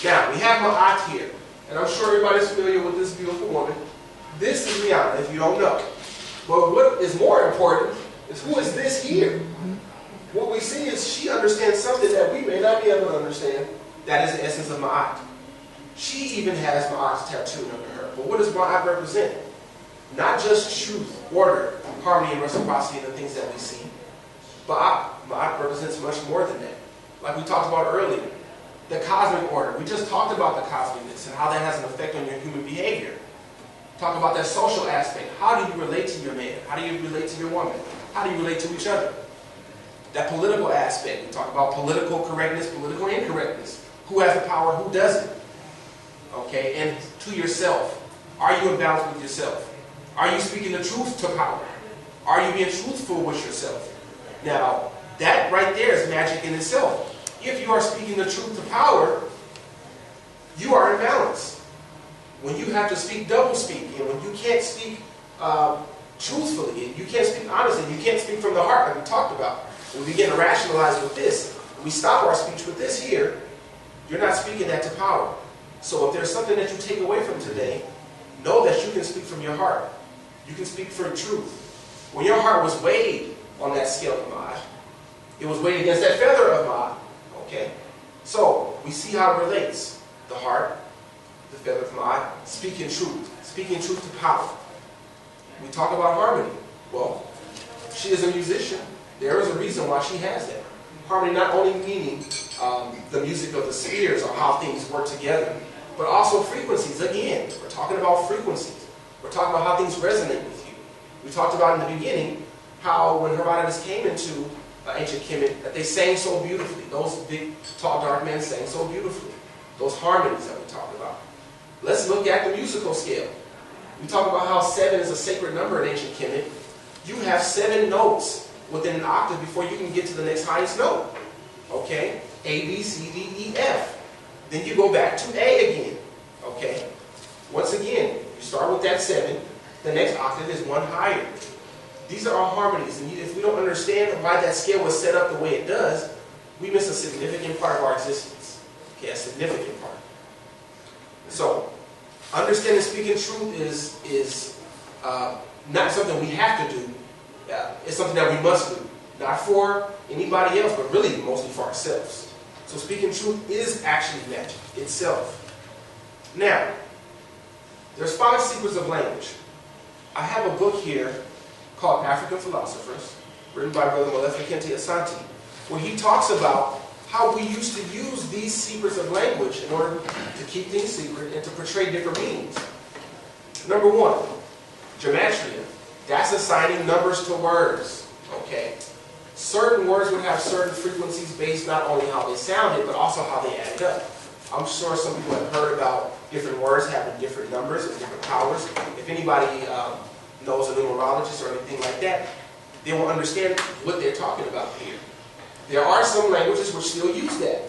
Now, we have ma'at here. And I'm sure everybody's familiar with this beautiful woman. This is Rihanna, if you don't know. But what is more important is who is this here? What we see is she understands something that we may not be able to understand. That is the essence of ma'at. She even has ma'at tattooed under her. But what does ma'at represent? Not just truth, order, harmony, and reciprocity and the things that we see. But ma'at represents much more than that. Like we talked about earlier. The cosmic order. We just talked about the cosmicness and how that has an effect on your human behavior. Talk about that social aspect. How do you relate to your man? How do you relate to your woman? How do you relate to each other? That political aspect. We talk about political correctness, political incorrectness. Who has the power, who doesn't? Okay, and to yourself. Are you in balance with yourself? Are you speaking the truth to power? Are you being truthful with yourself? Now, that right there is magic in itself. If you are speaking the truth to power, you are in balance. When you have to speak double speak, and when you can't speak truthfully, and you can't speak honestly, you can't speak from the heart like we talked about. When we begin to rationalize with this, we stop our speech with this here, you're not speaking that to power. So if there's something that you take away from today, know that you can speak from your heart. You can speak for truth. When your heart was weighed on that scale of Ma'at, it was weighed against that feather of Ma'at. Okay? So, we see how it relates. The heart, the feather of Ma'at, speaking truth to power. We talk about harmony. Well, she is a musician. There is a reason why she has that. Harmony not only meaning the music of the spheres or how things work together, but also frequencies. Again, we're talking about frequencies. We're talking about how things resonate with you. We talked about in the beginning how when Herodotus came into ancient Kemet, that they sang so beautifully. Those big, tall, dark men sang so beautifully. Those harmonies that we talked about. Let's look at the musical scale. We talk about how 7 is a sacred number in ancient Kemet. You have 7 notes within an octave before you can get to the next highest note. Okay? A, B, C, D, E, F. Then you go back to A again. Okay? Once again, you start with that 7. The next octave is 1 higher. These are all harmonies. And if we don't understand why that scale was set up the way it does, we miss a significant part of our existence. Okay? A significant part. So, Understanding speaking truth is not something we have to do. It's something that we must do. Not for anybody else, but really mostly for ourselves. So speaking truth is actually magic itself. Now, there's 5 secrets of language. I have a book here called African Philosophers, written by Brother Molefi Kente Asante, where he talks about how we used to use these secrets of language in order to keep things secret and to portray different meanings. Number 1, gematria. That's assigning numbers to words. Okay? Certain words would have certain frequencies based not only how they sounded, but also how they added up. I'm sure some people have heard about different words having different numbers and different powers. If anybody knows a numerologist or anything like that, they will understand what they're talking about here. There are some languages which still use that.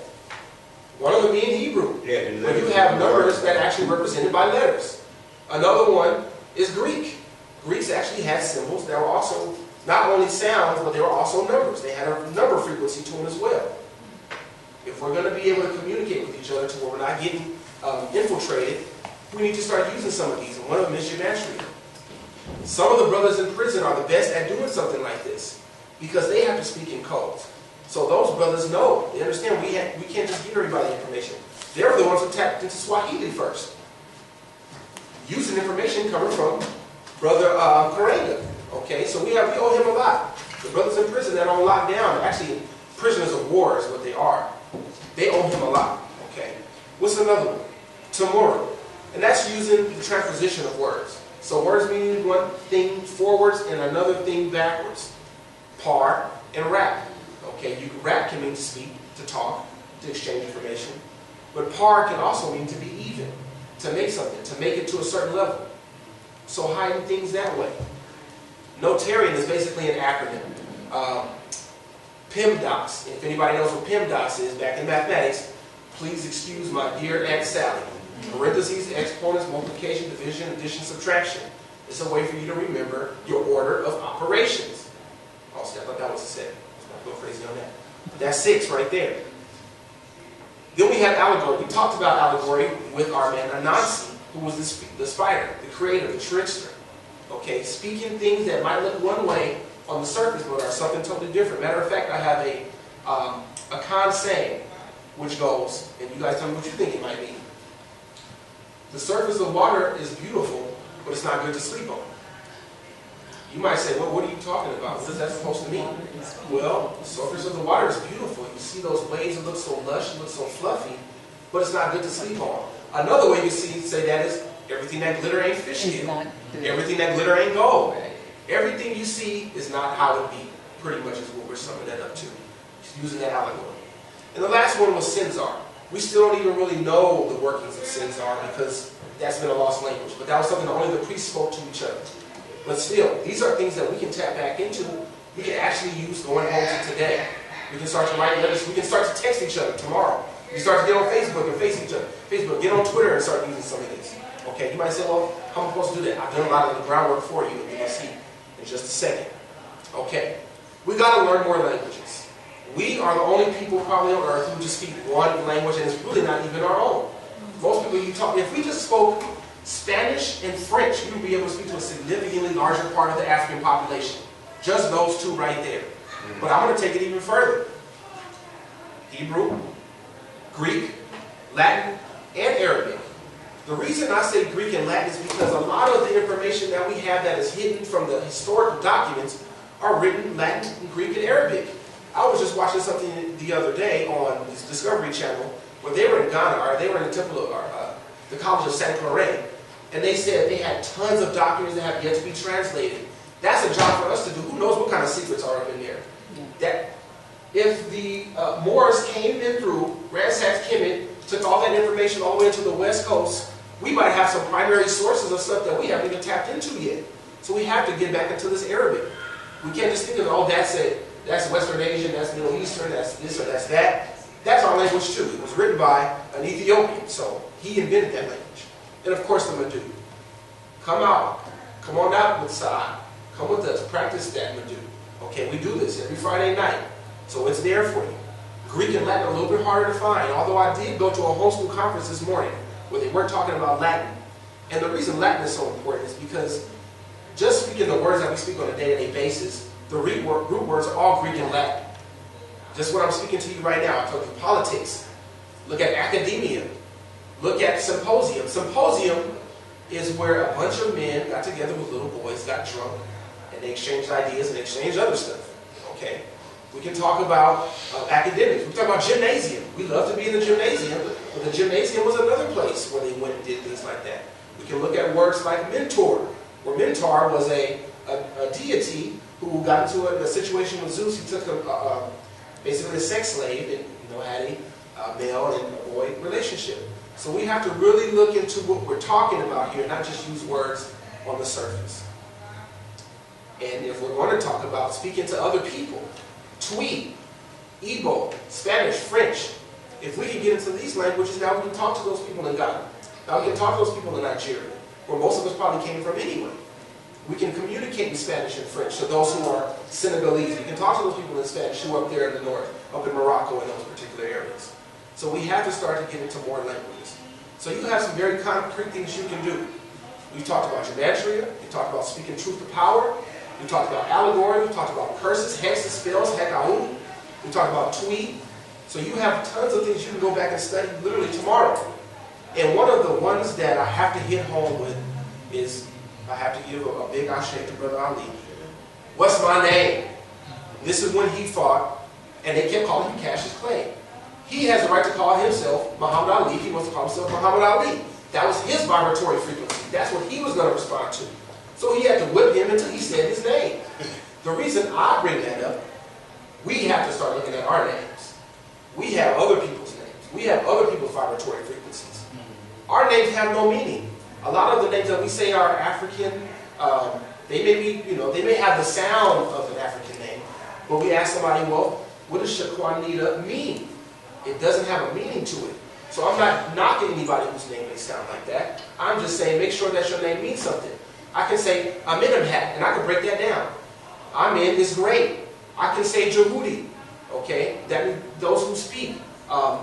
One of them being Hebrew, where you have numbers that are actually represented by letters. Another one is Greek. Greeks actually had symbols that were also not only sounds, but they were also numbers. They had a number frequency to them as well. If we're going to be able to communicate with each other to where we're not getting infiltrated, we need to start using some of these, and one of them is gematria. Some of the brothers in prison are the best at doing something like this because they have to speak in codes. So those brothers know, they understand we can't just give everybody information. They're the ones who tapped into Swahili first. Using information coming from Brother Karenga. Okay, so we owe him a lot. The brothers in prison that are on lockdown, actually prisoners of war is what they are. They owe him a lot. Okay, what's another one? Tomorrow. And that's using the transposition of words. So words meaning one thing forwards and another thing backwards. Par and rap. Okay, rap can mean to speak, to talk, to exchange information. But par can also mean to be even, to make something, to make it to a certain level. So hiding things that way. Notarian is basically an acronym. PEMDAS. If anybody knows what PEMDAS is back in mathematics, please excuse my dear Aunt Sally. Parentheses, exponents, multiplication, division, addition, subtraction. It's a way for you to remember your order of operations. Oh, see, I thought that was a 7. Let's not go crazy on that. That's 6 right there. Then we have allegory. We talked about allegory with our man Anansi, who was the spider, the creator, the trickster. Okay, speaking things that might look one way on the surface, but are something totally different. Matter of fact, I have a Khan saying, which goes, and you guys tell me what you think it might be. The surface of water is beautiful, but it's not good to sleep on. You might say, well, what are you talking about? What is that supposed to mean? Well, the surface of the water is beautiful. You see those waves, it looks so lush, it looks so fluffy, but it's not good to sleep on. Another way you say that is, everything that glitter ain't fish scale. Everything that glitter ain't gold. Everything you see is not how it be. Pretty much is what we're summing that up to. Just using that allegory. And the last one was Sinzar. We still don't even really know the workings of Sinzar because that's been a lost language. But that was something that only the priests spoke to each other. But still, these are things that we can tap back into. We can actually use going home to today. We can start to write letters. We can start to text each other tomorrow. We can start to get on Facebook and face each other. Get on Twitter and start using some of this. Okay, you might say, well, how am I supposed to do that? I've done a lot of the groundwork for you, and you're going to see in just a second. Okay, we got to learn more languages. We are the only people probably on earth who just speak one language, and it's really not even our own. Most people you talk, if we just spoke Spanish and French, we would be able to speak to a significantly larger part of the African population. Just those two right there. But I'm going to take it even further. Hebrew, Greek, Latin, and Arabic. The reason I say Greek and Latin is because a lot of the information that we have that is hidden from the historical documents are written in Latin, Greek, and Arabic. I was just watching something the other day on this Discovery Channel where they were in Ghana, or they were in the temple of the College of Saint Claret, and they said they had tons of documents that have yet to be translated. That's a job for us to do. Who knows what kind of secrets are up in there? That if the Moors came in through, ransacked Kemet, took all that information all the way into the West Coast, we might have some primary sources of stuff that we haven't even tapped into yet. So we have to get back into this Arabic. We can't just think of, oh, that's Western Asian, that's Middle Eastern, that's this or that's that. That's our language too. It was written by an Ethiopian, so he invented that language. And of course the Madu. Come out. Come on out with Saad. Come with us. Practice that Madu. Okay, we do this every Friday night. So it's there for you. Greek and Latin are a little bit harder to find, although I did go to a homeschool conference this morning where they weren't talking about Latin. And the reason Latin is so important is because just speaking the words that we speak on a day-to-day basis, the root words are all Greek and Latin. Just what I'm speaking to you right now, I'm talking politics. Look at academia. Look at symposium. Symposium is where a bunch of men got together with little boys, got drunk, and they exchanged ideas and exchanged other stuff. Okay? We can talk about academics. We can talk about gymnasium. We love to be in the gymnasium, but the gymnasium was another place where they went and did things like that. We can look at words like mentor, where mentor was a deity who got into a situation with Zeus. He took basically a sex slave and had a male and a boy relationship. So we have to really look into what we're talking about here, not just use words on the surface. And if we're going to talk about speaking to other people, Twi, Igbo, Spanish, French, if we can get into these languages, now we can talk to those people in Ghana. Now we can talk to those people in Nigeria, where most of us probably came from anyway. We can communicate in Spanish and French to those who are Senegalese. We can talk to those people in Spanish who are up there in the north, up in Morocco and those particular areas. So we have to start to get into more languages. So you have some very concrete things you can do. We talked about gematria. We talked about speaking truth to power. We talked about allegory. We talked about curses, hexes, spells, Heku. We talked about Twi. So you have tons of things you can go back and study literally tomorrow. And one of the ones that I have to hit home with is I have to give a big ashe to Brother Ali. What's my name? This is when he fought, and they kept calling him Cassius Clay. He has the right to call himself Muhammad Ali. He wants to call himself Muhammad Ali. That was his vibratory frequency. That's what he was going to respond to. So he had to whip him until he said his name. The reason I bring that up, we have to start looking at our names. We have other people's names. We have other people's vibratory frequencies. Our names have no meaning. A lot of the names that we say are African, they may be, they may have the sound of an African name, but we ask somebody, well, what does Shakwanita mean? It doesn't have a meaning to it. So I'm not knocking anybody whose name may sound like that. I'm just saying make sure that your name means something. I can say Amenemhat, and I can break that down. Amen is great. I can say Jehudi, okay? That means those who speak.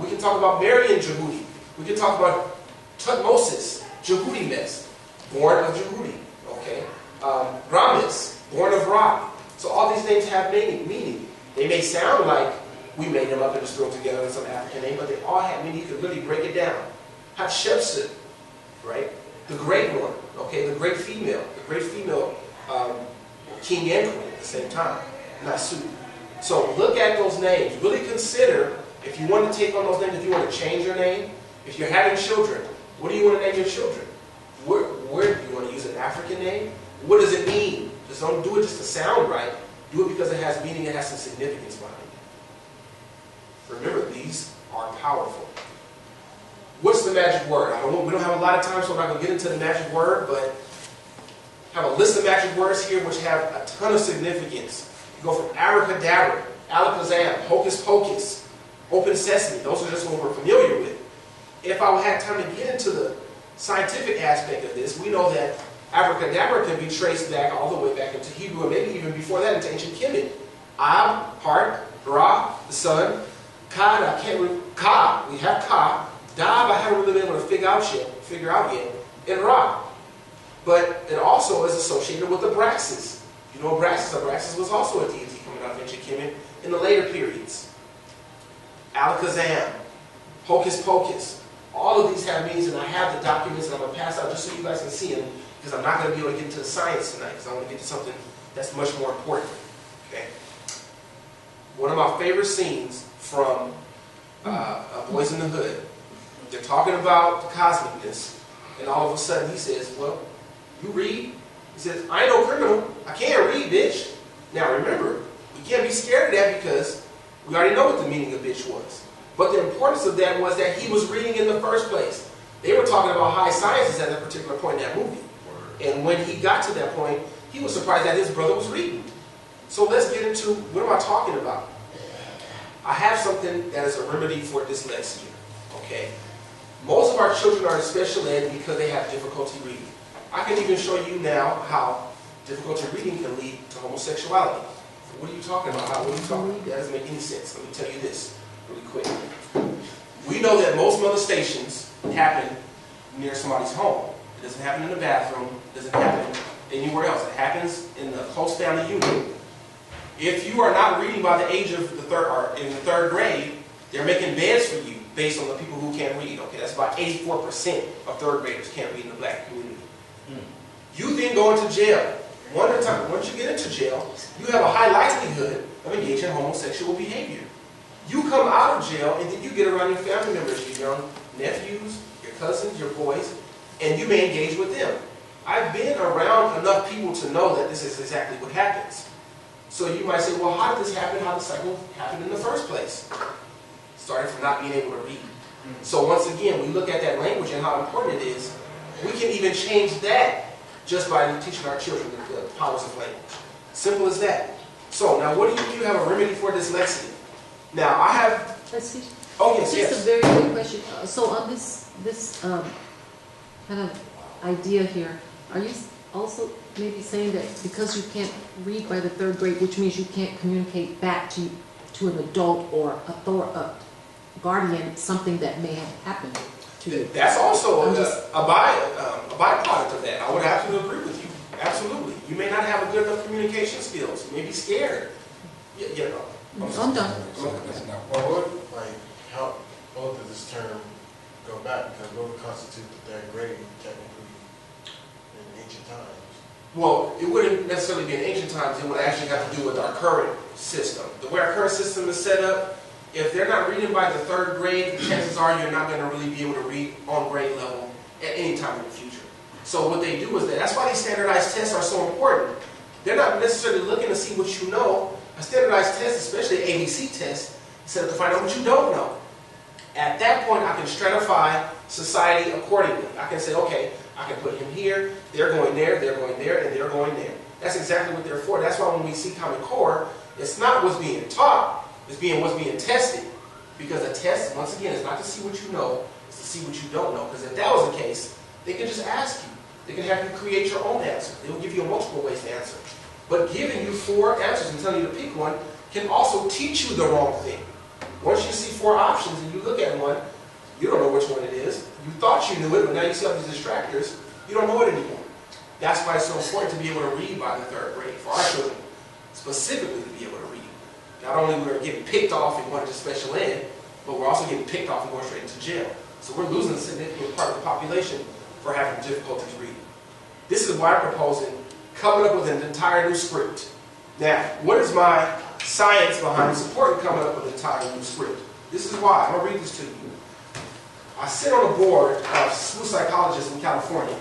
We can talk about Marian Jehudi. We can talk about Tutmosis, Jehudi Mes, born of Jehudi, okay? Ramis, born of Ra. So all these names have meaning. They may sound like we made them up and just threw them together in some African name, but they all have meaning. You can really break it down. Hatshepsut, right? The great one, okay? The great female. King and queen at the same time. Nasu. So look at those names. Really consider, if you want to take on those names, if you want to change your name, if you're having children, what do you want to name your children? Where do you want to use an African name? What does it mean? Just don't do it just to sound right. Do it because it has meaning, it has some significance behind it. Remember, these are powerful. What's the magic word? We don't have a lot of time, so I'm not going to get into the magic word, but I have a list of magic words here which have a ton of significance. You go from abracadabra, alakazam, hocus pocus, open sesame. Those are just what we're familiar with. If I had time to get into the scientific aspect of this, we know that abracadabra can be traced back all the way back into Hebrew, and maybe even before that into ancient Kemet. Ab, heart, Ra, the sun, Ka, we have Ka, Dab, I haven't really been able to figure out yet, and Ra. But it also is associated with Abraxas. You know Abraxas? Abraxas was also a deity coming out of ancient Kemet in the later periods. Alakazam, hocus pocus. All of these have meanings, and I have the documents, and I'm going to pass out just so you guys can see them, because I'm not going to be able to get into the science tonight, because I want to get to something that's much more important. Okay. One of my favorite scenes from Boys in the Hood. They're talking about the cosmicness, and all of a sudden he says, well, you read? He says, I ain't no criminal. I can't read, bitch. Now remember, we can't be scared of that because we already know what the meaning of bitch was. But the importance of that was that he was reading in the first place. They were talking about high sciences at that particular point in that movie. And when he got to that point, he was surprised that his brother was reading. So let's get into, what am I talking about? I have something that is a remedy for dyslexia. Okay? Most of our children are in special ed because they have difficulty reading. I can even show you now how difficulty reading can lead to homosexuality. What are you talking about? What are you talking about? That doesn't make any sense. Let me tell you this really quick. We know that most molestations happen near somebody's home. It doesn't happen in the bathroom. It doesn't happen anywhere else. It happens in the close family unit. If you are not reading by the age of the third grade, they're making beds for you based on the people who can't read. Okay, that's about 84% of third graders can't read in the black community. You then go into jail. Once you get into jail, you have a high likelihood of engaging in homosexual behavior. You come out of jail and then you get around your family members, your young nephews, your cousins, your boys, and you may engage with them. I've been around enough people to know that this is exactly what happens. So you might say, well, how did this happen? How did the cycle happen in the first place? Started from not being able to read. So once again, we look at that language and how important it is. We can even change that just by teaching our children the powers of language. Simple as that. So now what do you have a remedy for dyslexia? Now I have... Oh yes, Just a very quick question. So on this kind of idea here, are you also maybe saying that because you can't read by the third grade, which means you can't communicate back to an adult or a guardian something that may have happened to you? That's also a byproduct of that. I would have to agree with you. Absolutely. You may not have a good enough communication skills. You may be scared. You know. I'm done. Well, what would help both of this term go back? Because what would constitute the third grade technically in ancient times? Well, it wouldn't necessarily be in ancient times. It would actually have to do with our current system. The way our current system is set up, if they're not reading by the third grade, the chances are you're not going to really be able to read on grade level at any time in the future. So what they do is that's why these standardized tests are so important. They're not necessarily looking to see what you know. A standardized test, especially an ABC test, is set up to find out what you don't know. At that point, I can stratify society accordingly. I can say, okay, I can put him here, they're going there, and they're going there. That's exactly what they're for. That's why when we see Common Core, it's not what's being taught, it's what's being tested. Because a test, once again, is not to see what you know, it's to see what you don't know. Because if that was the case, they could just ask you. They can have you create your own answer. They will give you multiple ways to answer. But giving you 4 answers and telling you to pick one can also teach you the wrong thing. Once you see 4 options and you look at one, you don't know which one it is. You thought you knew it, but now you see all these distractors, you don't know it anymore. That's why it's so important to be able to read by the third grade, for our children specifically to be able to read. Not only we're getting picked off and going to special ed, but we're also getting picked off and going straight into jail. So we're losing a significant part of the population for having difficulties reading. This is why I'm proposing coming up with an entire new script. Now, what is my science behind supporting coming up with an entire new script? This is why. I'm going to read this to you. I sit on a board of school psychologists in California,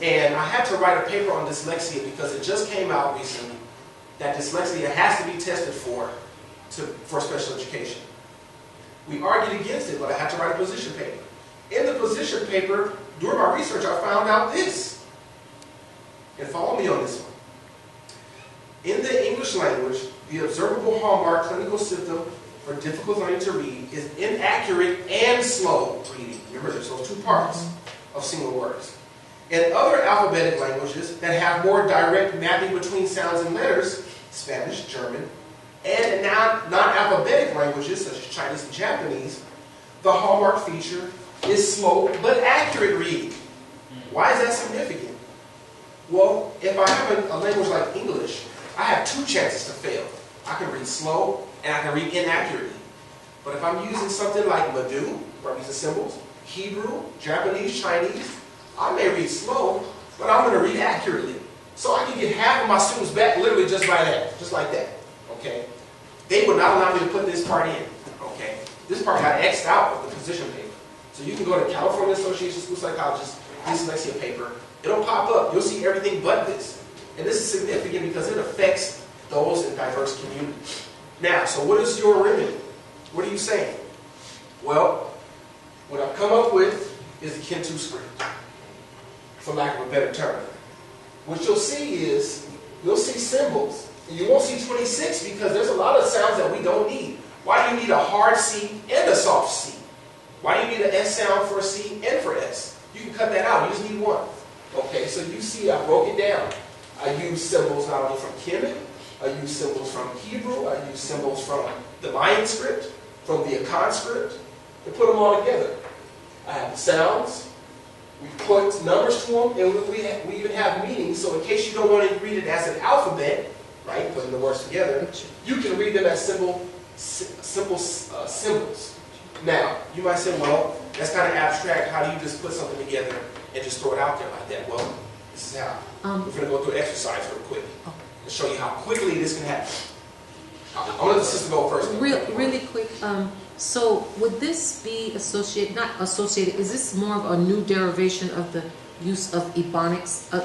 and I had to write a paper on dyslexia because it just came out recently that dyslexia has to be tested for special education. We argued against it, but I had to write a position paper. In the position paper, during my research, I found out this. And follow me on this one. In the English language, the observable hallmark clinical symptom for difficult learning to read is inaccurate and slow reading. Remember, there's those 2 parts of single words. In other alphabetic languages that have more direct mapping between sounds and letters, Spanish, German, and in non-alphabetic languages such as Chinese and Japanese, the hallmark feature is slow but accurate reading. Why is that significant? Well, if I have a language like English, I have 2 chances to fail. I can read slow and I can read inaccurately. But if I'm using something like Madu, where I'm using symbols, Hebrew, Japanese, Chinese, I may read slow, but I'm going to read accurately. So I can get half of my students back literally just by that, just like that. Okay? They would not allow me to put this part in. Okay? This part got X'd out of the position paper. So you can go to California Association of School Psychologists, dyslexia paper. It'll pop up. You'll see everything but this. And this is significant because it affects those in diverse communities. Now, so what is your remedy? What are you saying? Well, what I've come up with is the Kentu script, for lack of a better term. What you'll see is, you'll see symbols. And you won't see 26 because there's a lot of sounds that we don't need. Why do you need a hard C and a soft C? Why do you need an S sound for a C and for S? You can cut that out. You just need one. Okay, so you see I broke it down. I use symbols not only from Kemet, I use symbols from Hebrew, I use symbols from the Mayan script, from the Akan script, and put them all together. I have the sounds, We put numbers to them, and we even have meanings. So in case you don't want to read it as an alphabet, right, putting the words together, you can read them as simple symbols. Now, you might say, well, that's kind of abstract. How do you just put something together and just throw it out there like that? Well, this is how. We're going to go through an exercise real quick to show you how quickly this can happen. I'll let the sister go first. Really quick. So would this be associated, not associated, is this more of a new derivation of the use of Ebonics, a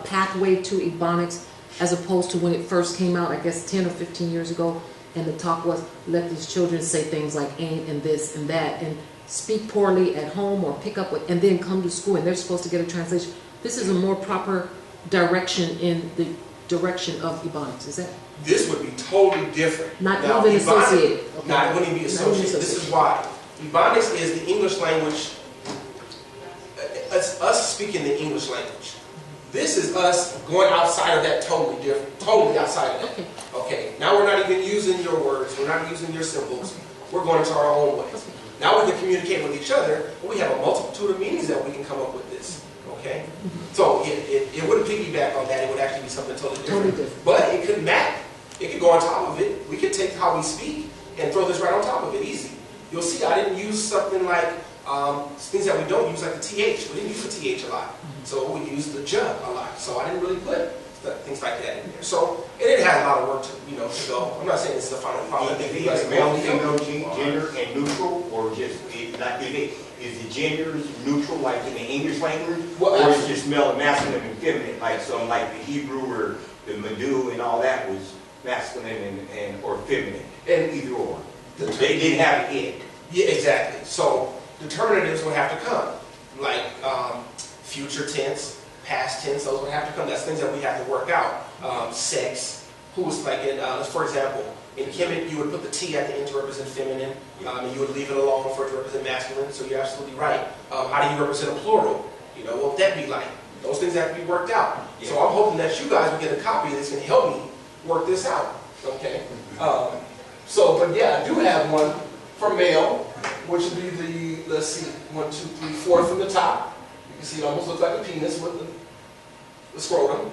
pathway to Ebonics, as opposed to when it first came out, I guess 10 or 15 years ago, and the talk was, let these children say things like ain't and this and that, and speak poorly at home or pick up with, and then come to school, and they're supposed to get a translation. This is a more proper direction in the direction of Ebonics, is that? This would be totally different. Not even associated. Okay. Not, it wouldn't be associated. This is why. Ebonics is the English language. It's us speaking the English language. This is us going outside of that totally different. Totally outside of that. Okay. Okay. Now we're not even using your words. We're not using your symbols. We're going into our own ways. Okay. Now we can communicate with each other, but we have a multitude of meanings that we can come up with this. Okay? So it wouldn't piggyback on that. It would actually be something totally different. Totally different. But it could map. It could go on top of it. We could take how we speak and throw this right on top of it, easy. You'll see I didn't use something like things that we don't use, like the TH. We didn't use the TH a lot. So we used the J a lot. So I didn't really put things like that in there. So it has a lot of work to go. I'm not saying this is the final product. Is it male, female, gender, and neutral, or just is the genders neutral, like in the English language, or is it just male, masculine, and feminine, like so, like the Hebrew or the Madu and all that was masculine and or feminine, and either or. They didn't have an it. Yeah, exactly. So determinatives would have to come, like future tense, past tense. Those would have to come. That's things that we have to work out. Sex. Who was like in, for example, in Kemet, you would put the T at the end to represent feminine, and you would leave it alone for it to represent masculine. So you're absolutely right. How do you represent a plural? What would that be like? Those things have to be worked out. Yeah. So I'm hoping that you guys will get a copy that's going to help me work this out. Okay. But yeah, I do have one for male, which would be the, let's see, 1, 2, 3, 4 from the top. You can see it almost looks like a penis with the scrotum.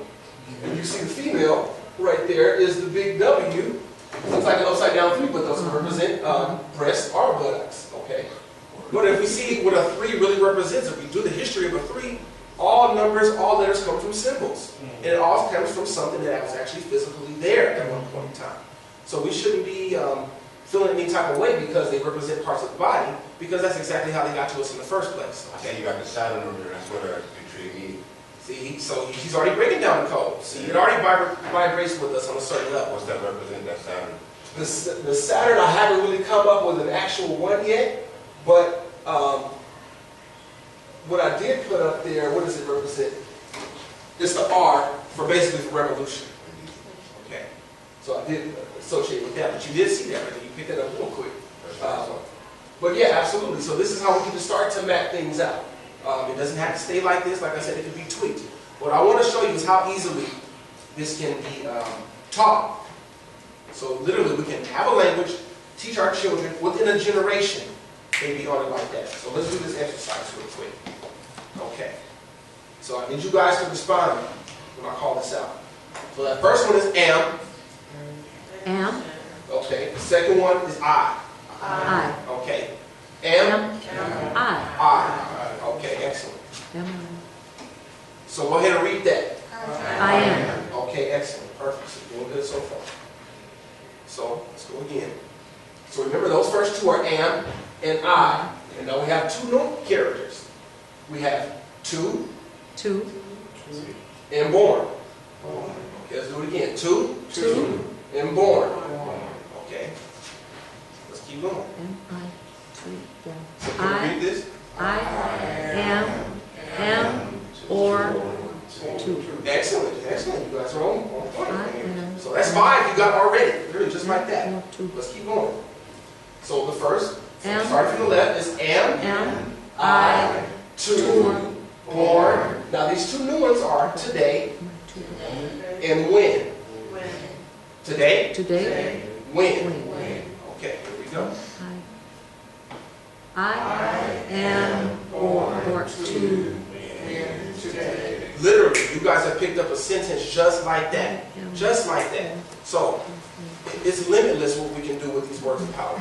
And you see the female right there is the big W. Looks like an upside down 3, but those represent breasts or buttocks. Okay. But if we see what a 3 really represents, if we do the history of a 3, all numbers, all letters come from symbols. And it all comes from something that was actually physically there at one point in time. So we shouldn't be feeling any type of way because they represent parts of the body, because that's exactly how they got to us in the first place. Okay, you got the Saturn over there. That's what intrigued me. See, so he's already breaking down the code. See, it already vibrates with us on a certain level. What's that represent, that Saturn? The Saturn, I haven't really come up with an actual one yet, but what I did put up there, what does it represent? It's the R for basically for revolution. Okay, so I did associate with that, but you did see that, right? You picked that up real quick. But yeah, absolutely. So this is how we can start to map things out. It doesn't have to stay like this. Like I said, it can be tweaked. What I want to show you is how easily this can be taught. So literally, we can have a language, teach our children within a generation, maybe on it like that. So let's do this exercise real quick. Okay. So I need you guys to respond when I call this out. So that first one is am. Am. Okay. The second one is I. I. Okay. Am. I. I. Okay, excellent. Am So go ahead and read that. I am. Okay, excellent. Perfect. So you're doing good so far. So let's go again. So remember, those first two are am and I. And now we have two new characters. We have to and born. Okay, let's do it again. To and born. Okay. Let's keep going. So can you read this? I am or to. Excellent, excellent. You guys are on point. So that's 5 you got already. Really, just like that. Let's keep going. So the first, starting from the left, is am, I, to, born. Now these two new ones are today and when. Today, when. Okay, here we go. I am or to You guys have picked up a sentence just like that. Just like that. So, it's limitless what we can do with these words of power.